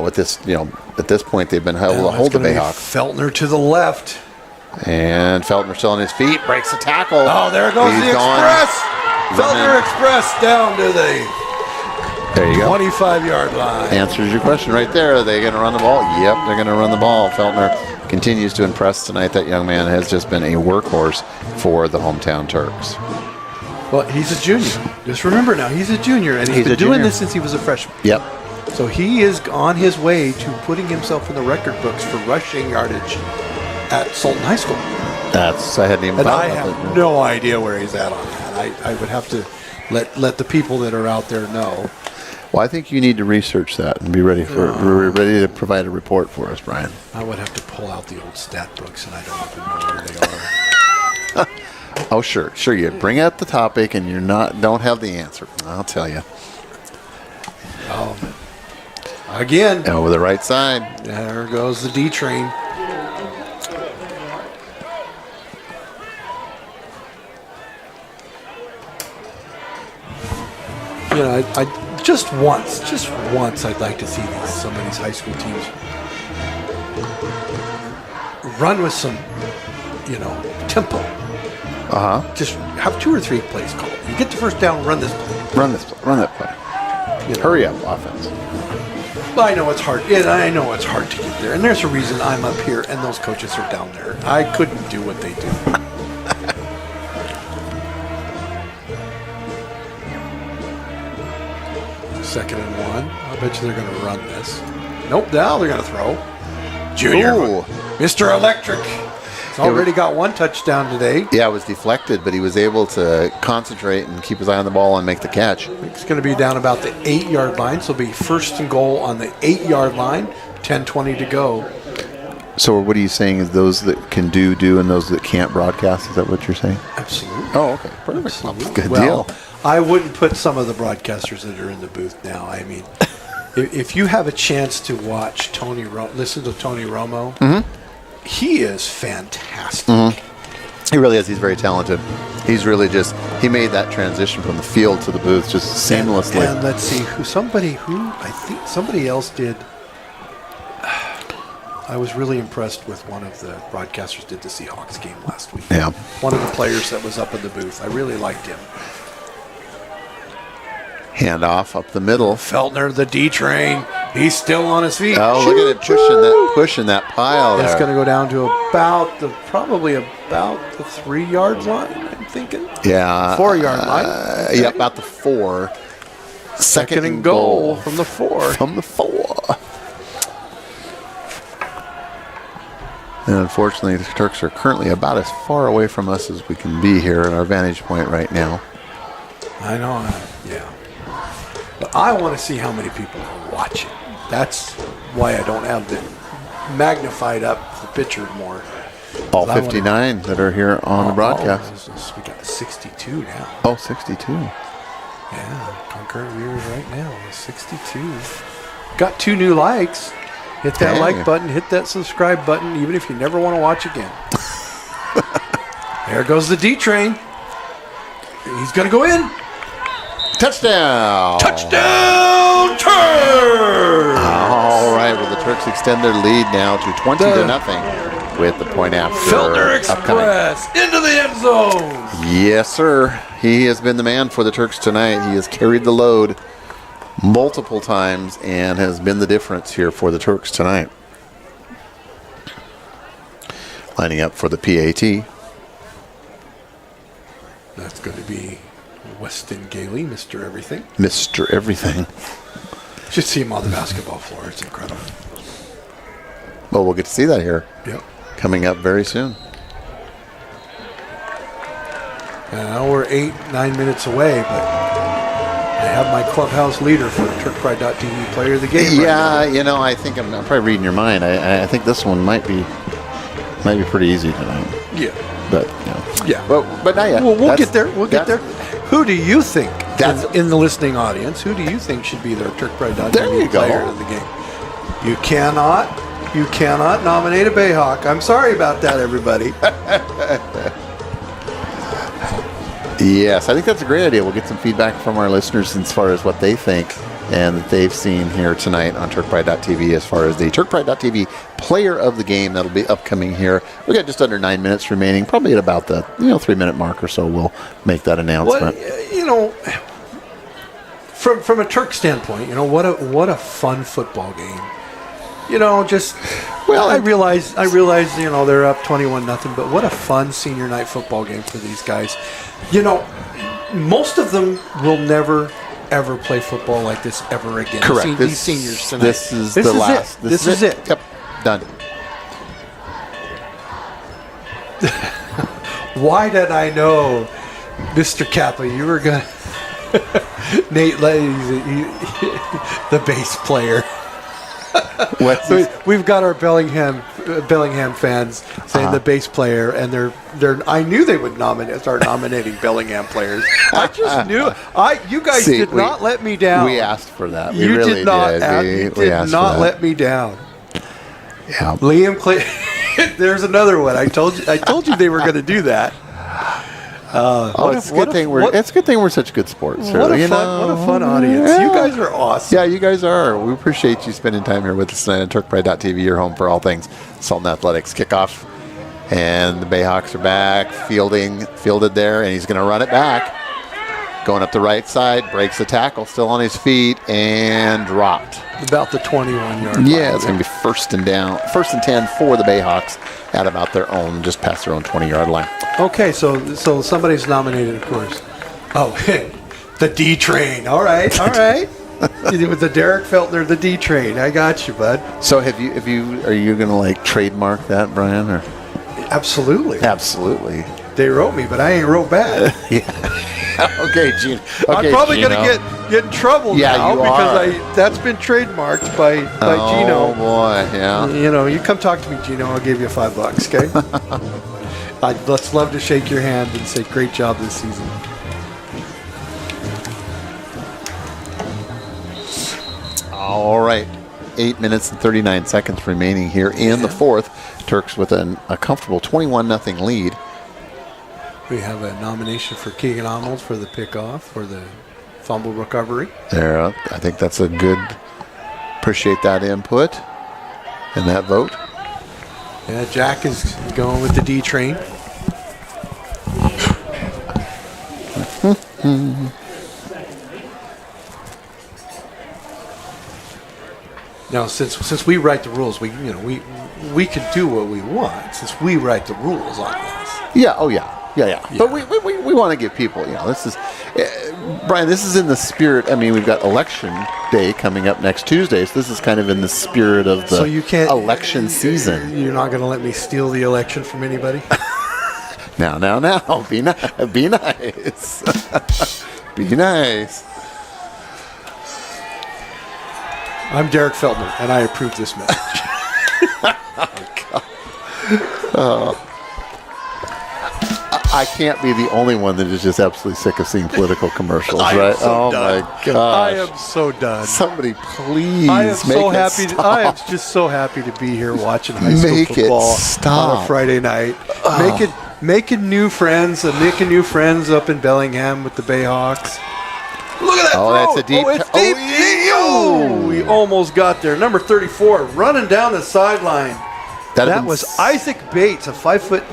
With this, at this point, they've been able to hold the Bayhawks. Feltner to the left. And Feltner still on his feet, breaks the tackle. Oh, there goes the Express. Feltner Express down to the there you go. 25-yard line. Answers your question right there. Are they going to run the ball? Yep, they're going to run the ball. Feltner continues to impress tonight. That young man has just been a workhorse for the hometown Turks. Well, he's a junior. Just remember now, he's a junior, and he's been doing this since he was a freshman. Yep. So he is on his way to putting himself in the record books for rushing yardage at Sultan High School. I hadn't even thought about that. And I have no idea where he's at on that. I would have to let the people that are out there know. Well, I think you need to research that and be ready to provide a report for us, Brian. I would have to pull out the old stat books, and I don't even know where they are. Oh, sure. You bring up the topic and don't have the answer. I'll tell you. Again, Over the right side. there goes the D train. You know, I just once, I'd like to see some of these high school teams run with some, tempo. Just have 2 or 3 plays called. You get the first down, run this play. Run that play. Hurry up, offense. I know it's hard. Yeah, I know it's hard to get there, and there's a reason I'm up here and those coaches are down there. I couldn't do what they do. Second and 1. I bet you they're going to run this. Nope. Now they're going to throw. Junior, Ooh. Mr. Electric. He's already got 1 touchdown today. Yeah, it was deflected, but he was able to concentrate and keep his eye on the ball and make the catch. It's going to be down about the 8-yard line, so it'll be first and goal on the 8-yard line. 10:20 to go. So what are you saying is those that can do, and those that can't broadcast? Is that what you're saying? Absolutely. Oh, okay. Perfect. Good Well, deal. I wouldn't put some of the broadcasters that are in the booth now. I mean, if you have a chance to watch listen to Tony Romo, he is fantastic. He really is. He's very talented. He's really he made that transition from the field to the booth just seamlessly. And let's see, I think somebody else did. I was really impressed with one of the broadcasters did the Seahawks game last week. Yeah. One of the players that was up in the booth. I really liked him. Handoff up the middle. Feltner, the D train. He's still on his feet. Oh, look at it pushing that pile there. It's going to go down to probably about the 3-yard line, I'm thinking. Yeah. 4-yard line. Yeah, about the 4. Second and goal from the 4. From the 4. And unfortunately, the Turks are currently about as far away from us as we can be here at our vantage point right now. I know. Yeah. But I want to see how many people are watching. That's why I don't have the magnified up the picture more. All 59 that are here on the broadcast. We got 62 now. Oh, 62. Yeah, concurrent viewers right now is 62. Got 2 new likes. Hit that like button, hit that subscribe button, even if you never want to watch again. There goes the D train. He's going to go in. Touchdown! Touchdown, Turks! All right, well, the Turks extend their lead now to 20-0 with the point after. Feltner upcoming. Express into the end zone. Yes, sir. He has been the man for the Turks tonight. He has carried the load multiple times and has been the difference here for the Turks tonight. Lining up for the PAT. That's going to be Weston Gailey, Mr. Everything. Mr. Everything. Just see him on the basketball floor. It's incredible. Well, we'll get to see that here Yep. coming up very soon. And now we're 8-9 minutes away, but I have my clubhouse leader for TurkPride.tv player of the game. Yeah, right now. I think I'm probably reading your mind. I think this one might be pretty easy tonight. Yeah. But Yeah. but not yet. We'll get there. We'll get there. Who do you think, That's- in the listening audience, who do you think should be their TurkPride.tv There you go. player of the game? You cannot nominate a Bayhawk. I'm sorry about that, everybody. Yes, I think that's a great idea. We'll get some feedback from our listeners as far as what they think and that they've seen here tonight on TurkPride.tv as far as the TurkPride.tv player of the game that'll be upcoming here. We got just under 9 minutes remaining, probably at about the 3-minute mark or so. We'll make that announcement. From a Turk standpoint, what a fun football game. I realize, they're up 21-0, but what a fun senior night football game for these guys. Most of them will never ever play football like this ever again. Correct. These seniors tonight. This is the last. This is it. Yep. Done. Why did I know, Mr. Kappa, you were going to... Nate the bass player. What's We've got our Bellingham Bellingham fans saying the bass player, and I knew they would start nominating Bellingham players. I just knew. You guys did not let me down. We asked for that. We You really did not. did. We You asked did for not that. let me down. Yeah. Liam Clay. There's another one. I told you they were going to do that. It's a good thing we're such good sports. What really, a fun audience. Yeah. You guys are awesome. Yeah, you guys are. We appreciate you spending time here with us tonight on TurkPride.tv, your home for all things Sultan Athletics. Kickoff, and the Bayhawks are back, fielded there, and he's going to run it back. Going up the right side, breaks the tackle, still on his feet, and dropped. About the 21-yard line. Yeah, it's going to be first and 10 for the Bayhawks at about their own, just past their own 20-yard line. Okay, so somebody's nominated, of course. Oh, the D Train. All right. With the Derek Feltner, the D Train. I got you, bud. So are you going to like trademark that, Brian? Or Absolutely. absolutely. They wrote me, but I ain't wrote back. Okay, Gino. Okay, I'm probably going to get in trouble now you because are. that's been trademarked by Oh Gino. boy, yeah. You know, you come talk to me, Gino. I'll give you $5. Okay. I'd love to shake your hand and say great job this season. All right. 8 minutes and 39 seconds remaining here in the fourth. Turks with a comfortable 21-0 lead. We have a nomination for Keegan Arnold for the pickoff for the fumble recovery. There, I think that's a good. Appreciate that input and that vote. Yeah, Jack is going with the D train. Now, since we write the rules, we can do what we want since we write the rules on this. Yeah. Oh yeah. Yeah. But we want to give people. This is Brian. This is in the spirit. I mean, we've got election day coming up next Tuesday, so this is kind of in the spirit of the election season. You're not going to let me steal the election from anybody? Now. Be nice. Be nice. Be nice. I'm Derek Feltner, and I approve this message. I can't be the only one that is just absolutely sick of seeing political commercials, right? So done. My gosh. I am so done. Somebody please I am so make it happy. stop. I am just so happy to be here watching high school Make it football stop. on a Friday night. Making new friends up in Bellingham with the Bayhawks. Look at that throw. That's a deep. It's deep. We almost got there. Number 34 running down the sideline. That was Isaac Bates, a 5'8",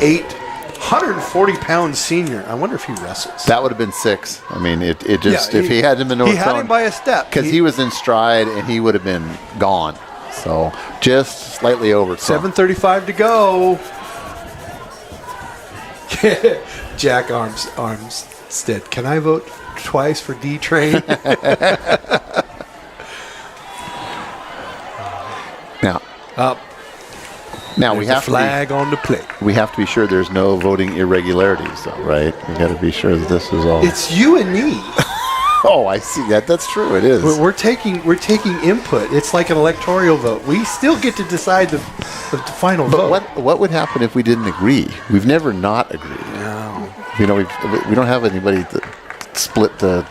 140-pound senior. I wonder if he wrestles. That would have been 6. I mean, if he hadn't been he had him by a step because he was in stride and he would have been gone. So just slightly over. 7:35 to go. Jack Armstead. Can I vote twice for D Train? Now we have flag on the plate. We have to be sure there's no voting irregularities, though, right? We got to be sure that this is all. It's you and me. Oh, I see that. That's true. It is. We're taking input. It's like an electoral vote. We still get to decide the final vote. But what would happen if we didn't agree? We've never not agreed. No. We don't have anybody that split the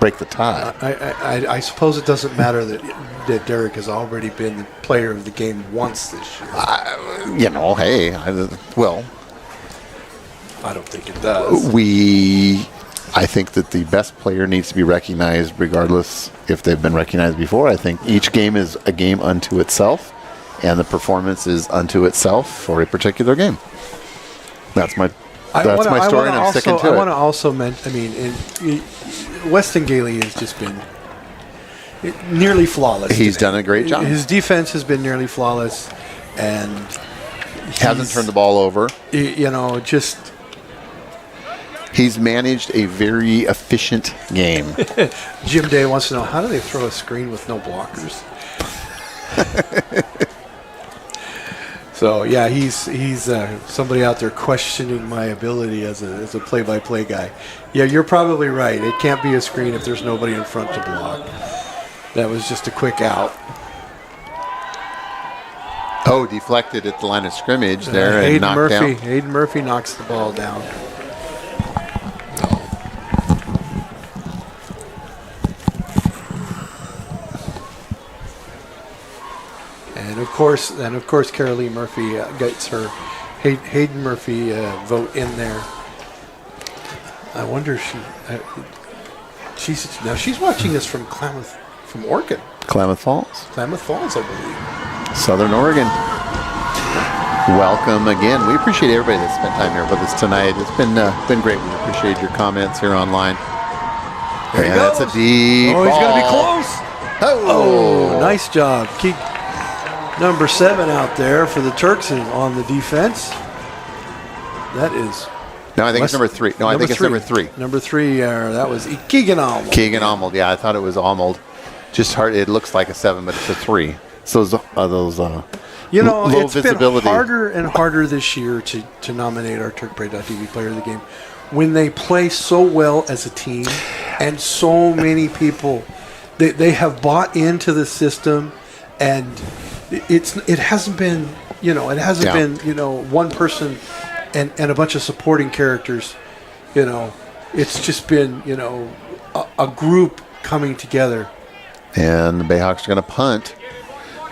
break the tie. I suppose it doesn't matter that Derek has already been the player of the game once this year. Hey, I don't think it does. I think that the best player needs to be recognized regardless if they've been recognized before. I think each game is a game unto itself, and the performance is unto itself for a particular game. That's my story, and I'm sticking to it. I want to also mention, Weston Gailey has just been nearly flawless. He's done a great job. His defense has been nearly flawless, and hasn't turned the ball over. He's managed a very efficient game. Jim Day wants to know, how do they throw a screen with no blockers? So, yeah, he's somebody out there questioning my ability as a play-by-play guy. Yeah, you're probably right. It can't be a screen if there's nobody in front to block. That was just a quick out. Oh, deflected at the line of scrimmage there and Hayden knocked Murphy. down. Hayden Murphy knocks the ball down. And of course, Carolee Murphy gets her Hayden Murphy vote in there. I wonder if she's watching us from Oregon, Klamath Falls, I believe. Southern Oregon. Welcome again. We appreciate everybody that spent time here with us tonight. It's been great. We appreciate your comments here online. There he That's goes. a deep Oh, he's going to be ball. close. Oh, Nice job. Keep number 7 out there for the Turks and on the defense. That is. No, I think it's number 3. No, I think it's number 3. Number 3, that was Keegan Almond. Keegan Almold. Yeah, I thought it was Almold. Just hard. It looks like a 7, but it's a 3. So those You know, low it's visibility. been harder and harder this year to nominate our TurkPride.tv player of the game when they play so well as a team and so many people. They have bought into the system, and it hasn't been one person and a bunch of supporting characters. It's just been a group coming together. And the Bayhawks are going to punt.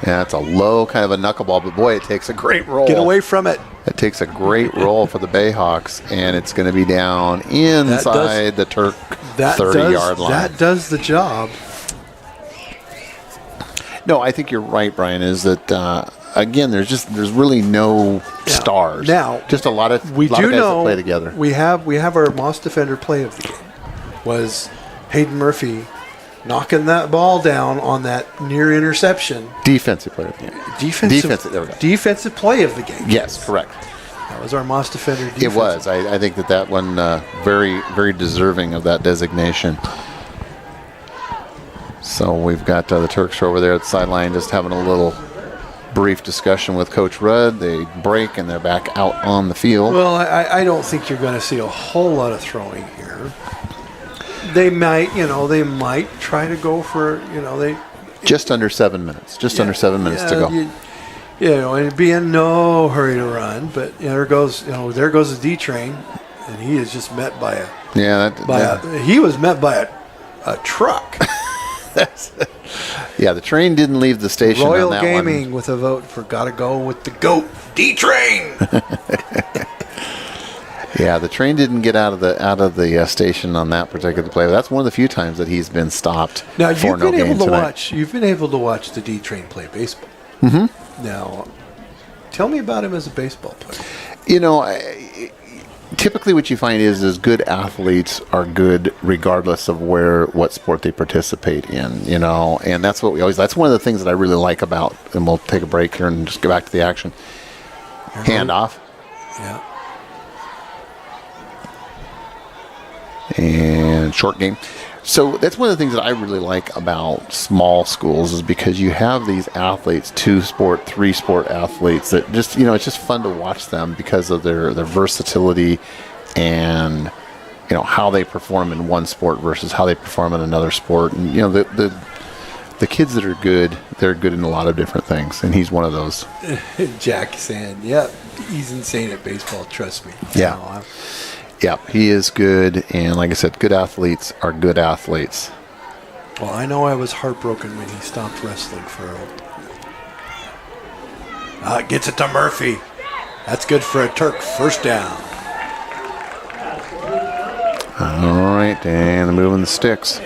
Yeah, it's a low kind of a knuckleball, but boy, it takes a great roll. Get away from it. It takes a great roll for the Bayhawks, and it's going to be down inside the Turk 30-yard line. That does the job. No, I think you're right, Brian, is that, again, there's really no stars. Now, just a lot of guys that play together. We have our Moss defender play of the game was Hayden Murphy knocking that ball down on that near interception. Defensive player of the game. There we go. Defensive play of the game. Yes, correct. That was our Moss defender. It was. I think that one very, very deserving of that designation. So we've got the Turks over there at the sideline just having a little brief discussion with Coach Rudd. They break and they're back out on the field. Well, I don't think you're going to see a whole lot of throwing here. They might try to go for, just under 7 minutes. Under 7 minutes to go. And be in no hurry to run. But there goes the D train, and he is just met by he was met by a truck. The train didn't leave the station. Royal on that Gaming one. with a vote for gotta go with the GOAT D train. Yeah, the train didn't get out of the station on that particular play. That's one of the few times that he's been stopped. Now You've been able to watch the D train play baseball. Mm-hmm. Now, tell me about him as a baseball player. Typically what you find is good athletes are good regardless of what sport they participate in, and that's one of the things that I really like about, and we'll take a break here and just go back to the action. Handoff. Yeah. And short game. So that's one of the things that I really like about small schools is because you have these athletes, 2-sport, 3-sport athletes that just, it's just fun to watch them because of their versatility and, how they perform in one sport versus how they perform in another sport. And, the kids that are good, they're good in a lot of different things. And he's one of those. Jack saying, yeah, he's insane at baseball, trust me. Yeah. Yeah, he is good, and like I said, good athletes are good athletes. Well, I know I was heartbroken when he stopped wrestling for gets it to Murphy. That's good for a Turk first down. All right, and they're moving the sticks.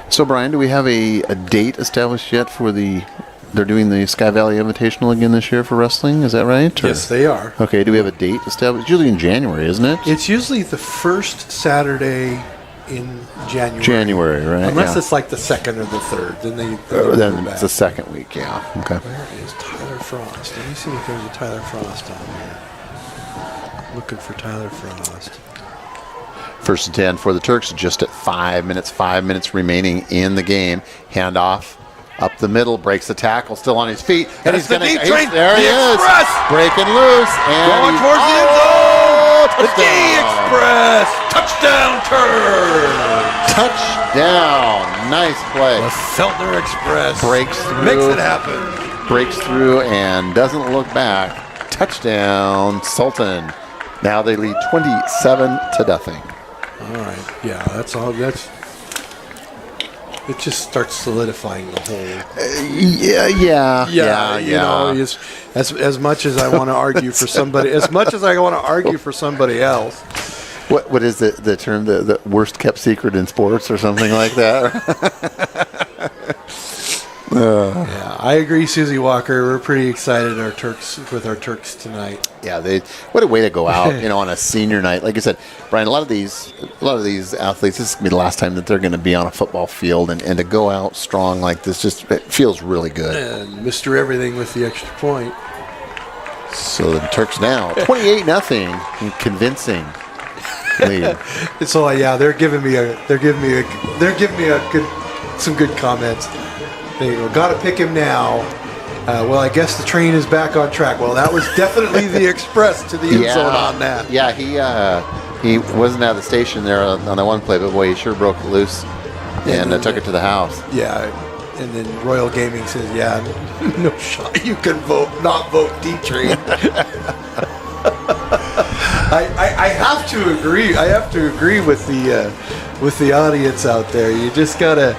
So, Brian, do we have a date established yet for they're doing the Sky Valley Invitational again this year for wrestling, is that right? Yes, they are. Okay, do we have a date established? It's usually in January, isn't it? It's usually the first Saturday in January. January, right? Unless it's like the second or the third. Then then it's the second week, yeah. Okay. Where is Tyler Frost? Let me see if there's a Tyler Frost on here. Looking for Tyler Frost. First and 10 for the Turks, just at 5 minutes. 5 minutes remaining in the game. Handoff. Up the middle, breaks the tackle, still on his feet, and That's he's going to. There he is, breaking loose, and going towards the end zone. Touchdown. The D Express touchdown turn. down. Nice play. The Feltner Express Breaks through. makes it happen. Breaks through and doesn't look back. Touchdown, Sultan. Now they lead 27-0. All right. Yeah, that's all. It just starts solidifying the whole. Yeah. You know, as much as I want to argue for somebody, as much as I want to argue for somebody else. What is the term? The worst kept secret in sports or something like that? Yeah, I agree, Susie Walker. We're pretty excited with our Turks tonight. Yeah, what a way to go out, on a senior night. Like I said, Brian, a lot of these athletes, this is gonna be the last time that they're going to be on a football field, and to go out strong like this it feels really good. And Mr. Everything with the extra point. So the Turks now 28-0, convincing lead. So yeah, they're giving me some good comments. They go, got to pick him now. Well, I guess the train is back on track. Well, that was definitely the express to the end zone on that. Yeah, he wasn't at the station there on that one play, but boy, he sure broke it loose and took it to the house. Yeah, and then Royal Gaming says, yeah, no shot. You can not vote D-Train. I have to agree. I have to agree with the audience out there. You just gotta.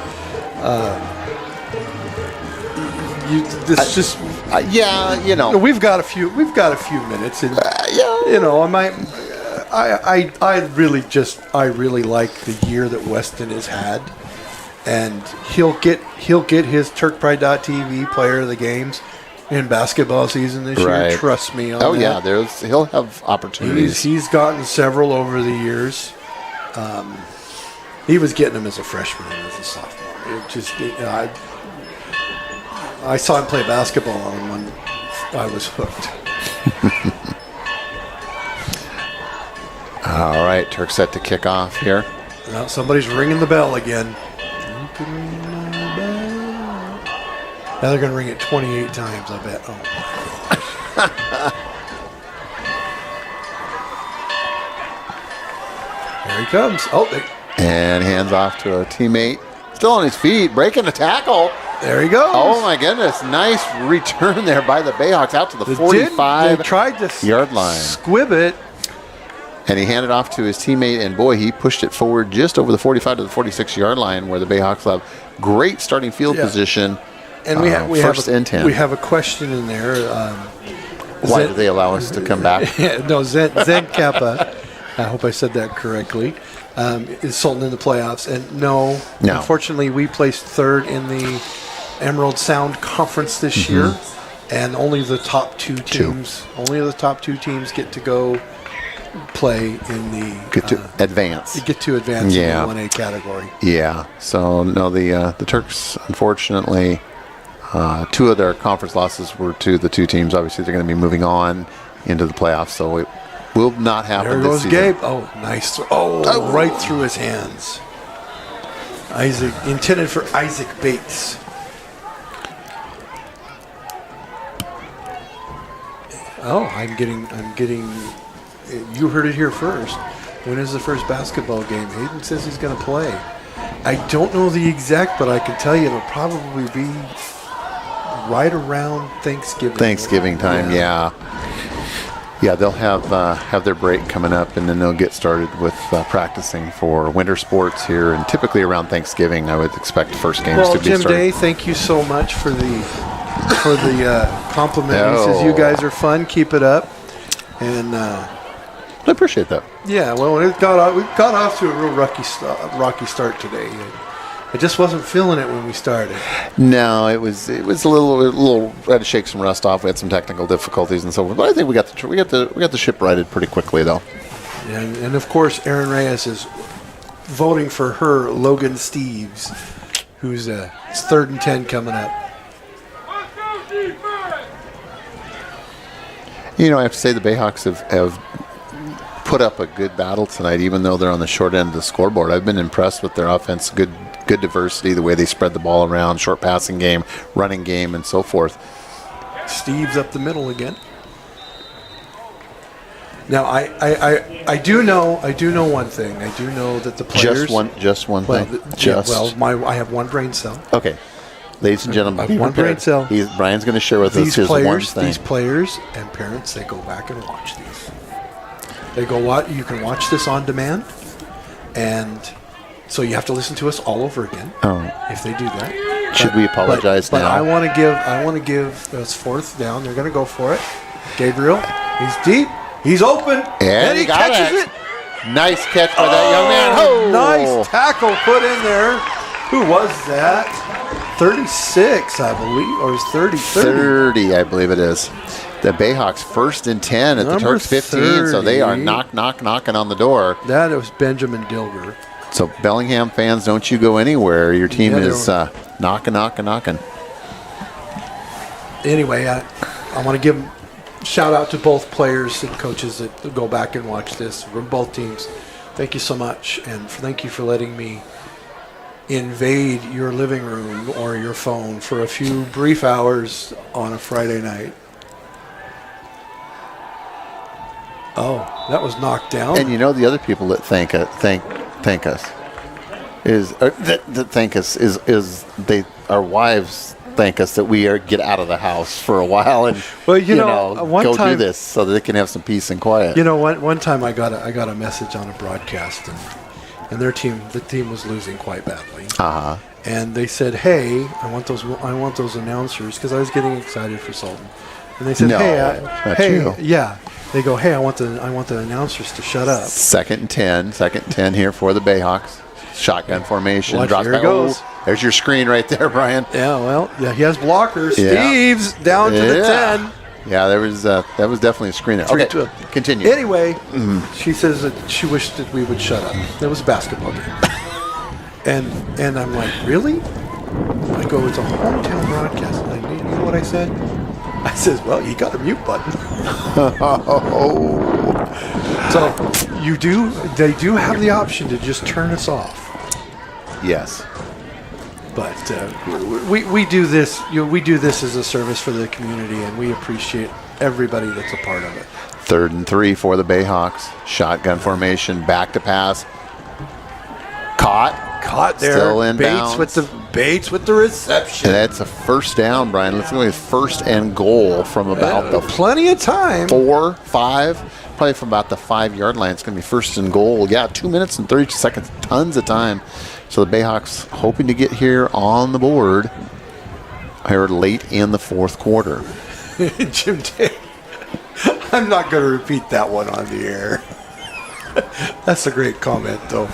We've got a few minutes, and I really like the year that Weston has had, and he'll get his TurkPride.tv player of the games in basketball season this year. Trust me on that. Yeah, he'll have opportunities. He's gotten several over the years. He was getting them as a freshman and as a sophomore. I saw him play basketball on when I was hooked. All right, Turk set to kick off here. Now somebody's ringing the bell again. Now they're going to ring it 28 times, I bet. Oh. Here he comes. And hands off to a teammate. Still on his feet, breaking a tackle. There he goes. Oh, my goodness. Nice return there by the Bayhawks out to the 45-yard line. Squib it. And he handed off to his teammate, and boy, he pushed it forward just over the 45 to the 46-yard line, where the Bayhawks have great starting field position. And we have and 10. We have a question in there. Why do they allow us to come back? No, Zen Kappa. I hope I said that correctly. Is Sultan in the playoffs? And no. Unfortunately, we placed third in the Emerald Sound Conference this year, and only the top two teams get to go play in the advance. You get to advance in the 1A category. Yeah. So no, the Turks, unfortunately, two of their conference losses were to the two teams. Obviously, they're going to be moving on into the playoffs, so it will not happen this season. There goes Gabe. Oh, nice. Right through his hands. Isaac, intended for Isaac Bates. Oh, I'm getting. You heard it here first. When is the first basketball game? Hayden says he's going to play. I don't know the exact, but I can tell you it'll probably be right around Thanksgiving. Thanksgiving time, yeah. Yeah, they'll have their break coming up, and then they'll get started with practicing for winter sports here. And typically around Thanksgiving, I would expect first games to be Jim started. Day, thank you so much for the compliment. He says you guys are fun. Keep it up. And I appreciate that. Yeah, well, we got off to a real rocky start today. I just wasn't feeling it when we started. No, it was a little had to shake some rust off. We had some technical difficulties and so forth, but I think we got the ship righted pretty quickly though. And of course, Erin Reyes is voting for her Logan Steves, who's it's 3rd and 10 coming up. I have to say the Bayhawks have put up a good battle tonight, even though they're on the short end of the scoreboard. I've been impressed with their offense, good diversity, the way they spread the ball around, short passing game, running game, and so forth. Steve's up the middle again. Now I do know one thing. I do know that the players Just one well, thing. I have one brain cell. Okay. Ladies and gentlemen, I have be one brain prepared. cell. Brian's going to share with us These his one players, thing. these players and parents, they go back and watch these. They go, what? You can watch this on demand, and so you have to listen to us all over again. Oh. If they do that, Should we apologize but now? I want to give us fourth down. They're going to go for it. Gabriel, he's deep, he's open, And he got catches it. it. Nice catch by that young man. Oh, Nice tackle put in there. Who was that? 36, I believe, or is 30? 30, I believe it is. The Bayhawks first and 10 at the Number Turks 15, so they are 30. knocking on the door. That was Benjamin Dilger. So Bellingham fans, don't you go anywhere. Your team Yeah, is knocking. Anyway, I want to give shout out to both players and coaches that go back and watch this from both teams. Thank you so much, and thank you for letting me invade your living room or your phone for a few brief hours on a Friday night. Oh, that was knocked down. And you know the other people that thank us is that thank us is they our wives thank us that we get out of the house for a while and Well, you know, one go do time- this so that they can have some peace and quiet. You know, one time I got a message on a broadcast, and the team was losing quite badly. Uh-huh. And they said, "Hey, I want those announcers," because I was getting excited for Sultan. And they said, No, not "Hey, you. yeah." They go, "Hey, I want the announcers to shut up." Second and 10 here for the Bayhawks. Shotgun formation. Watch, Drops here it back. goes. Oh, there's your screen right there, Brian. Yeah, well, yeah, he has blockers. Yeah. Steve's down to the Yeah. 10. Yeah, that was definitely a screen there. Three Okay, to- continue. Anyway, she says that she wished that we would shut up. It was a basketball game. And I'm like, really? I go, it's a hometown broadcast. And you know what I said? I says, well, you got a mute button. So they do have the option to just turn us off. Yes. But we do this. We do this as a service for the community, and we appreciate everybody that's a part of it. 3rd and 3 for the Bayhawks. Shotgun formation, back to pass. Caught there. Still inbounds. Bates with the reception. And that's a first down, Brian. Let's go with first and goal from about the Plenty of time. 4, 5, probably from about the 5-yard line. It's going to be first and goal. Yeah, 2 minutes and 30 seconds. Tons of time. So the Bayhawks hoping to get here on the board here late in the fourth quarter. Jim Day. I'm not going to repeat that one on the air. That's a great comment, though.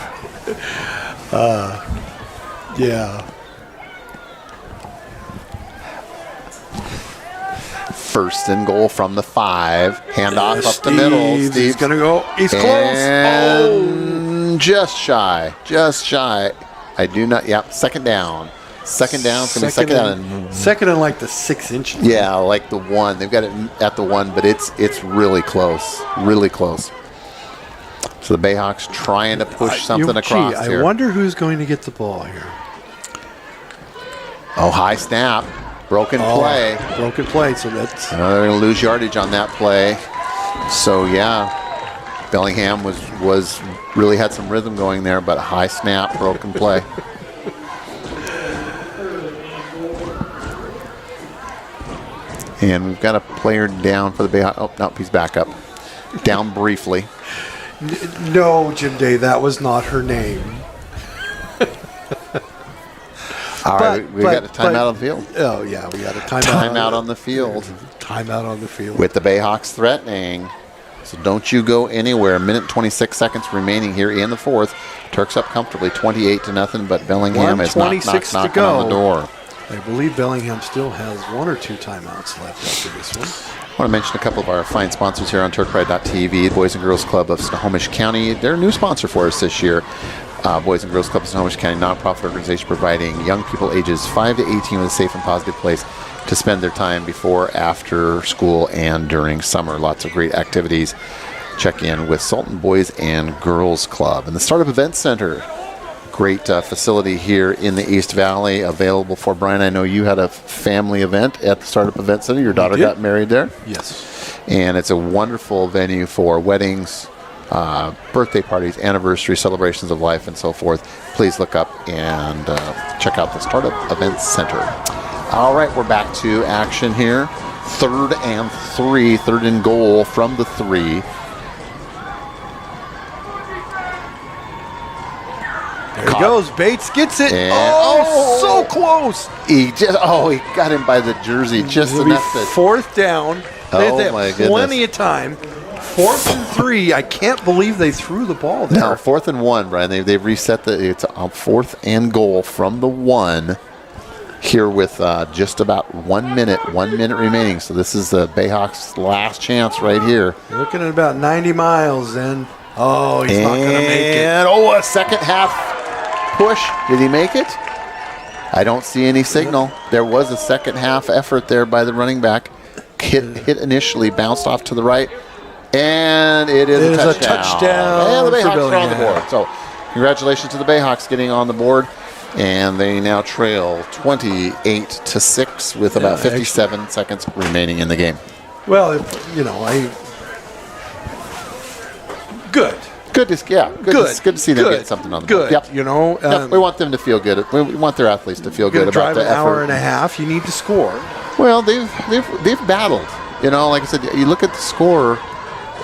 Yeah. First and goal from the 5. Handoff up the middle. He's Steve's going to go. He's close. And just shy. I do not. Yep. Second down. Second down. It's going to be second down. And, Second and like the 6 inches. yeah, like the 1. They've got it at the 1, but it's really close. Really close. So the Bayhawks trying to push something across here. I wonder who's going to get the ball here. Oh, high snap. Broken play. Broken play. So that's They're going to lose yardage on that play. So, yeah, Bellingham was really had some rhythm going there, but high snap, broken play. And we've got a player down for the Bayhawks. Oh, no, he's back up. Down briefly. no, Jim Day. That was not her name. All right, we got a timeout on the field. Oh yeah, we got a timeout. Timeout on the field. Timeout on the field. With the Bayhawks threatening. So don't you go anywhere. Minute 26 seconds remaining here in the fourth. Turks up comfortably, 28-0, but Bellingham is knocking on the door. I believe Bellingham still has 1 or 2 timeouts left after this one. I want to mention a couple of our fine sponsors here on TurkPride.tv, Boys and Girls Club of Snohomish County. They're a new sponsor for us this year. Boys and Girls Club of Snohomish County, nonprofit organization providing young people ages 5 to 18 with a safe and positive place to spend their time before, after school, and during summer. Lots of great activities. Check in with Sultan Boys and Girls Club. And the Startup Event Center, great facility here in the East Valley, available for Brian. I know you had a family event at the Startup Event Center. Your daughter got married there. Yes. And it's a wonderful venue for weddings, birthday parties, anniversary, celebrations of life, and so forth. Please look up and check out the Startup Events Center. All right, we're back to action here. 3rd and 3, 3rd and goal from the 3. There he goes. Bates gets it. And- so close. He got him by the jersey just It'll be enough to. 4th down. They Oh, had my plenty goodness. of time. 4th and 3. I can't believe they threw the ball there. No, 4th and 1, Brian. They've reset it's a 4th and goal from the 1 here with just about 1 minute remaining. So this is the Bayhawks' last chance right here. You're looking at about 90 miles then. Oh, he's not going to make it. And a second half push. Did he make it? I don't see any signal. There was a second half effort there by the running back. Hit initially, bounced off to the right, and it is a touchdown. And the for Bayhawks are on the Bellingham. board. So congratulations to the Bayhawks getting on the board, and they now trail 28-6 with about 57 seconds remaining in the game. Well, good. Good to see them get something on the board. Good. Yep, we want them to feel good. We want their athletes to feel You're good going to about drive the an hour effort. and a half. You need to score. Well, they've battled. Like I said, you look at the score,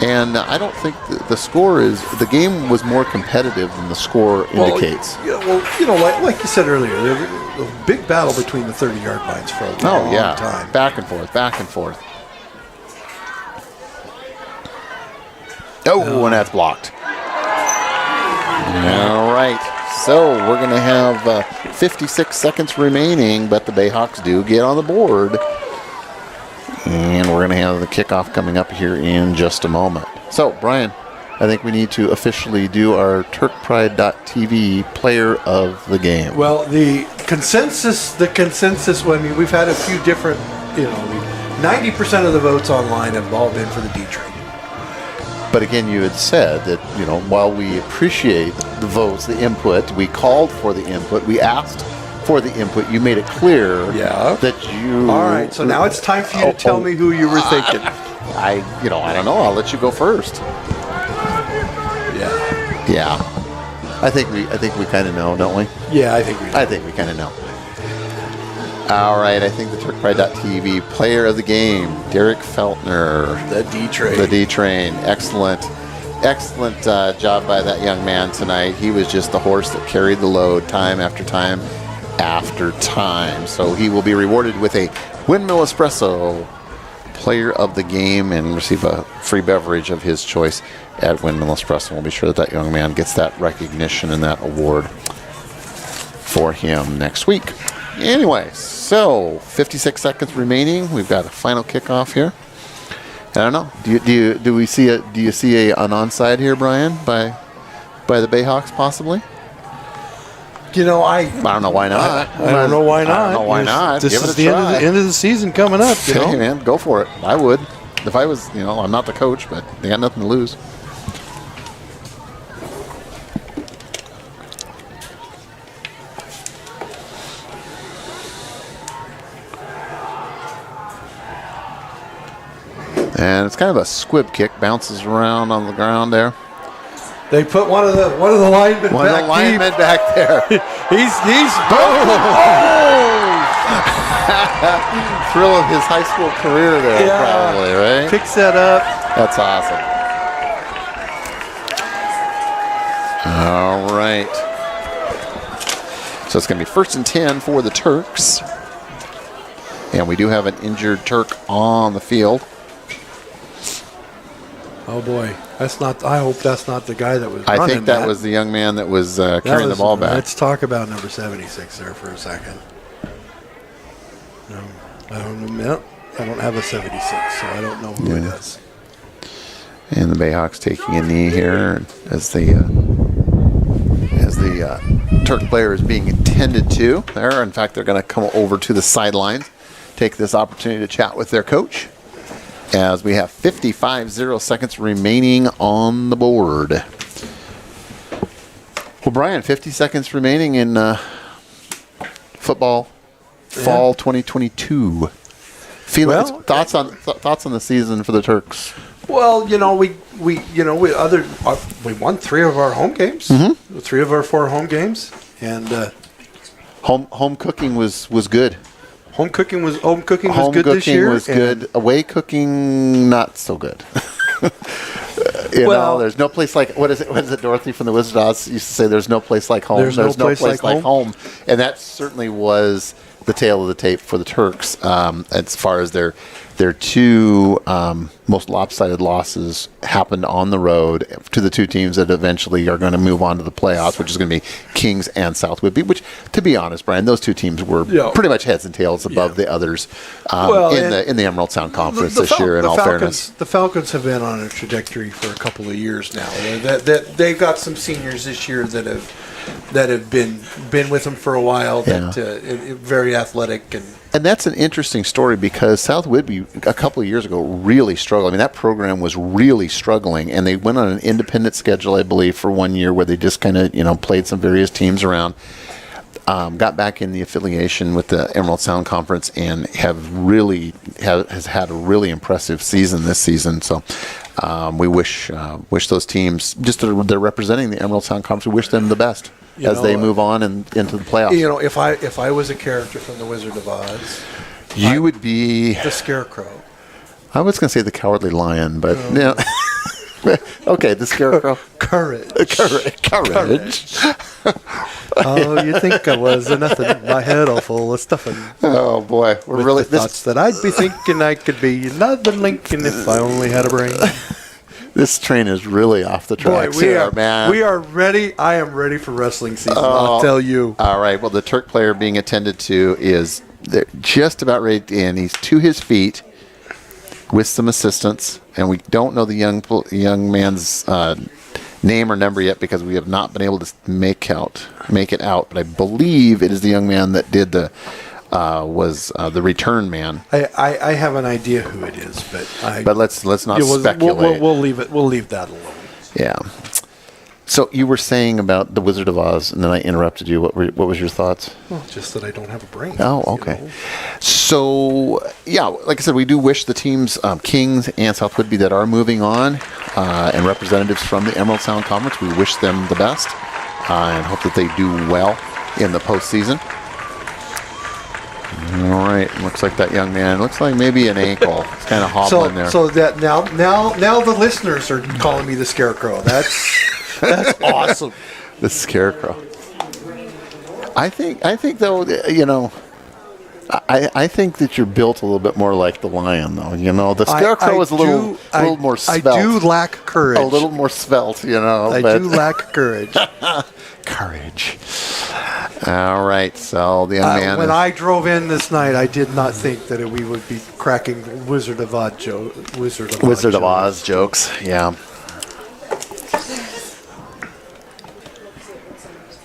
and I don't think the score is. The game was more competitive than the score indicates. Like you said earlier, there was a big battle between the 30-yard lines for a long time. Back and forth, back and forth. Oh, and that's blocked. All right. So we're going to have 56 seconds remaining, but the Bayhawks do get on the board. And we're going to have the kickoff coming up here in just a moment. So, Brian, I think we need to officially do our TurkPride.tv player of the game. Well, the consensus, we've had a few different, 90% of the votes online have all been for the D-Train. But again, you had said that, while we appreciate the votes, the input, we called for the input, we asked for the input, you made it clear that you... All right, so now it's time for you to tell me who you were thinking. I don't know. I'll let you go first. Yeah. I think we kind of know, don't we? Yeah, I think we do. I think we kind of know. All right, I think the TurkPride.tv player of the game, Derek Feltner. The D-Train. The D-Train. Excellent job by that young man tonight. He was just the horse that carried the load time after time after time. So he will be rewarded with a Windmill Espresso player of the game and receive a free beverage of his choice at Windmill Espresso. We'll be sure that young man gets that recognition and that award for him next week. Anyway, so 56 seconds remaining. We've got a final kickoff here. I don't know. Do you see an onside here, Brian, by the Bayhawks possibly? I don't know why not. I don't know why not. I don't know why not. This Give is it a the try. end of the season coming up. Hey, man, go for it. I would. If I was, I'm not the coach, but they got nothing to lose. And it's kind of a squib kick, bounces around on the ground there. They put one of the linemen One of the linemen back there. He's Thrill of his high school career there, probably, right? Picks that up. That's awesome. All right. So it's going to be 1st and 10 for the Turks. And we do have an injured Turk on the field. Oh boy, I hope that's not the guy that was running. I think that was the young man that was carrying the ball back. Let's talk about number 76 there for a second. No, I don't have a 76, so I don't know who it is. And the Bayhawks taking a knee here as the Turk player is being attended to there. In fact, they're going to come over to the sidelines, take this opportunity to chat with their coach, as we have 55 seconds remaining on the board. Well, Brian, 50 seconds remaining in football fall 2022. Feelings, Well, thoughts on the season for the Turks? Well, we won 3 of our home games, 3 of our 4 home games, and Home cooking was good. home cooking was good Home this cooking year. was and- good. Away cooking, not so good. Well- there's no place like what is it? Dorothy from the Wizard of Oz used to say, "There's no place like home." There's no place like home, and that certainly was the tail of the tape for the Turks as far as their 2 most lopsided losses happened on the road to the 2 teams that eventually are going to move on to the playoffs, which is going to be Kings and South Whitby. Which, to be honest, Brian, those 2 teams were pretty much heads and tails above the others in the Emerald Sound Conference this year. In all fairness, the Falcons have been on a trajectory for a couple of years now. That they've got some seniors this year that have been with them for a while. That very athletic and that's an interesting story because South Whitby a couple of years ago really struggled. I mean, that program was really struggling, and they went on an independent schedule, I believe, for 1 year where they just kind of played some various teams around. Got back in the affiliation with the Emerald Sound Conference and has had a really impressive season this season. So we wish those teams, just they're representing the Emerald Sound Conference, we wish them the best as they move on and into the playoffs. If I was a character from the Wizard of Oz, You would be, the Scarecrow. I was going to say the Cowardly Lion, but yeah. Okay, the Scarecrow. Courage. Courage. Oh, you think I was nothing? My head all full of stuffing. Oh boy, we're With really the thoughts that I'd be thinking I could be another Lincoln if I only had a brain. this train is really off the Boy, tracks here, man. we are ready. I am ready for wrestling season. Oh. I'll tell you. All right. Well, the Turk player being attended to is they're just about ready to end. He's to his feet with some assistance, and we don't know the young man's name or number yet because we have not been able to make it out. But I believe it is the young man that did the return man. I have an idea who it is, But let's not speculate. We'll leave it. We'll leave that alone. Yeah. So you were saying about the Wizard of Oz, and then I interrupted you. What was your thoughts? Well, just that I don't have a brain. Oh, okay. So, yeah, like I said, we do wish the teams, Kings and South Whitby, that are moving on, and representatives from the Emerald Sound Conference, we wish them the best, and hope that they do well in the postseason. All right, looks like that young man, looks like maybe an ankle. It's kind of hobbling there. So that now the listeners are calling me the Scarecrow. That's awesome. The Scarecrow. I think though, I think that you're built a little bit more like the lion, though. The Scarecrow is a little more svelte. I do lack courage. A little more svelte, I do lack courage. Courage. All right, so the young man. When I drove in this night, I did not think that we would be cracking Wizard of Oz jokes. Yeah.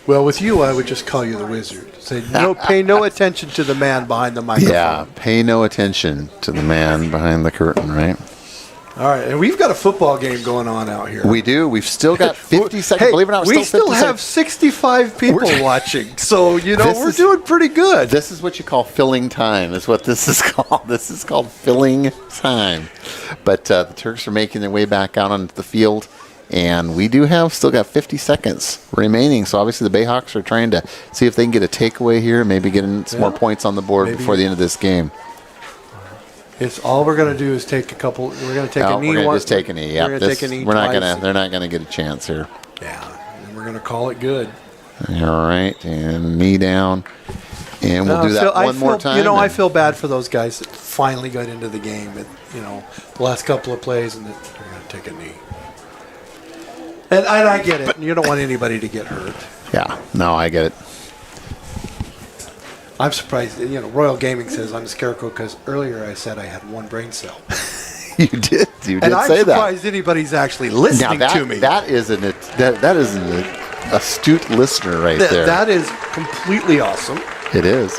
Well, with you, I would just call you the Wizard. Say, pay no attention to the man behind the microphone. Yeah, pay no attention to the man behind the curtain, right? All right, and we've got a football game going on out here. We do. We've still got 50 seconds. Hey, Believe it or not, we still 50 have 65 people watching. So, we're doing pretty good. This is what you call filling time, is what this is called. This is called filling time. But the Turks are making their way back out onto the field. And we do have still got 50 seconds remaining. So obviously the Bayhawks are trying to see if they can get a takeaway here, maybe getting some more points on the board before the end of this game. It's all we're going to do is take a couple. We're going to take a knee. We're going to just take a knee. Yeah, we're going to take a knee. They're not going to get a chance here. Yeah, and we're going to call it good. All right, and knee down, and we'll do that one more time. I feel bad for those guys that finally got into the game. The last couple of plays, and they're going to take a knee. And I get it. You don't want anybody to get hurt. Yeah, no, I get it. I'm surprised. Royal Gaming says I'm a Scarecrow because earlier I said I had one brain cell. You did. You did and I'm say that. surprised anybody's actually listening to me. That is an astute listener right there. That is completely awesome. It is.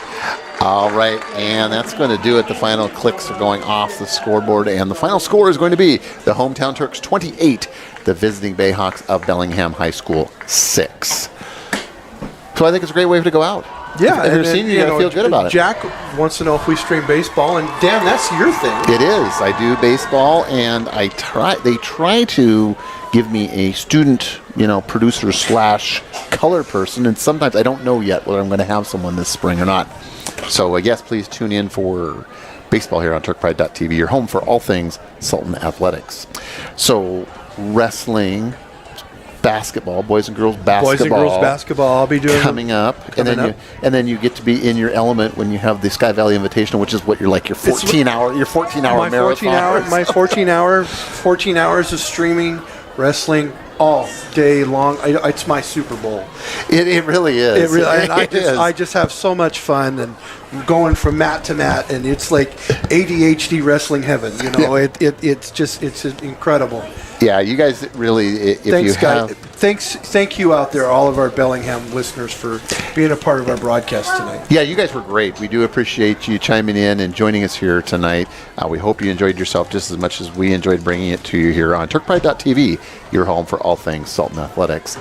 All right, and that's going to do it. The final clicks are going off the scoreboard, and the final score is going to be the Hometown Turks 28, the visiting Bayhawks of Bellingham High School 6. So I think it's a great way to go out. Yeah, if you're a senior, you gotta feel good about it. Jack wants to know if we stream baseball, and Dan, that's your thing. It is. I do baseball, and they try to give me a student, producer / color person, and sometimes I don't know yet whether I'm going to have someone this spring or not. So yes, please tune in for baseball here on TurkPride.tv, your home for all things Sultan Athletics. So wrestling, basketball, boys and girls basketball. I'll be doing coming up, and then you get to be in your element when you have the Sky Valley Invitational, which is what your 14-hour marathon. My 14 hours of streaming wrestling all day long. It's my Super Bowl. It really is. And I just have so much fun, and going from mat to mat, and it's like ADHD wrestling heaven. It's incredible. Yeah, you guys really. Thank you out there, all of our Bellingham listeners, for being a part of our broadcast tonight. Yeah, you guys were great. We do appreciate you chiming in and joining us here tonight. We hope you enjoyed yourself just as much as we enjoyed bringing it to you here on TurkPride.tv, your home for all things Sultan Athletics.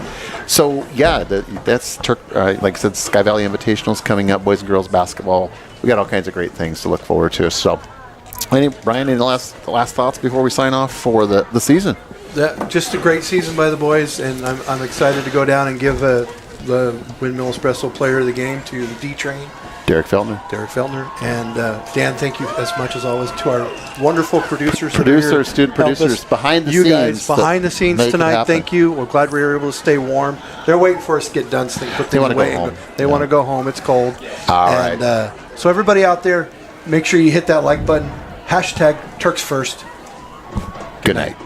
So, yeah, that's like I said, Sky Valley Invitationals coming up, boys and girls basketball. We got all kinds of great things to look forward to. So, Brian, any last thoughts before we sign off for the season? Just a great season by the boys, and I'm excited to go down and give the Windmill Espresso Player of the Game to the D-Train. Derek Feltner. And Dan, thank you as much as always to our wonderful producers. Student producers behind the scenes. You guys behind the scenes tonight, thank you. We're glad we were able to stay warm. They're waiting for us to get done so they can put things away. They want to go home. It's cold. All right. So everybody out there, make sure you hit that like button. #Turks First. Good night.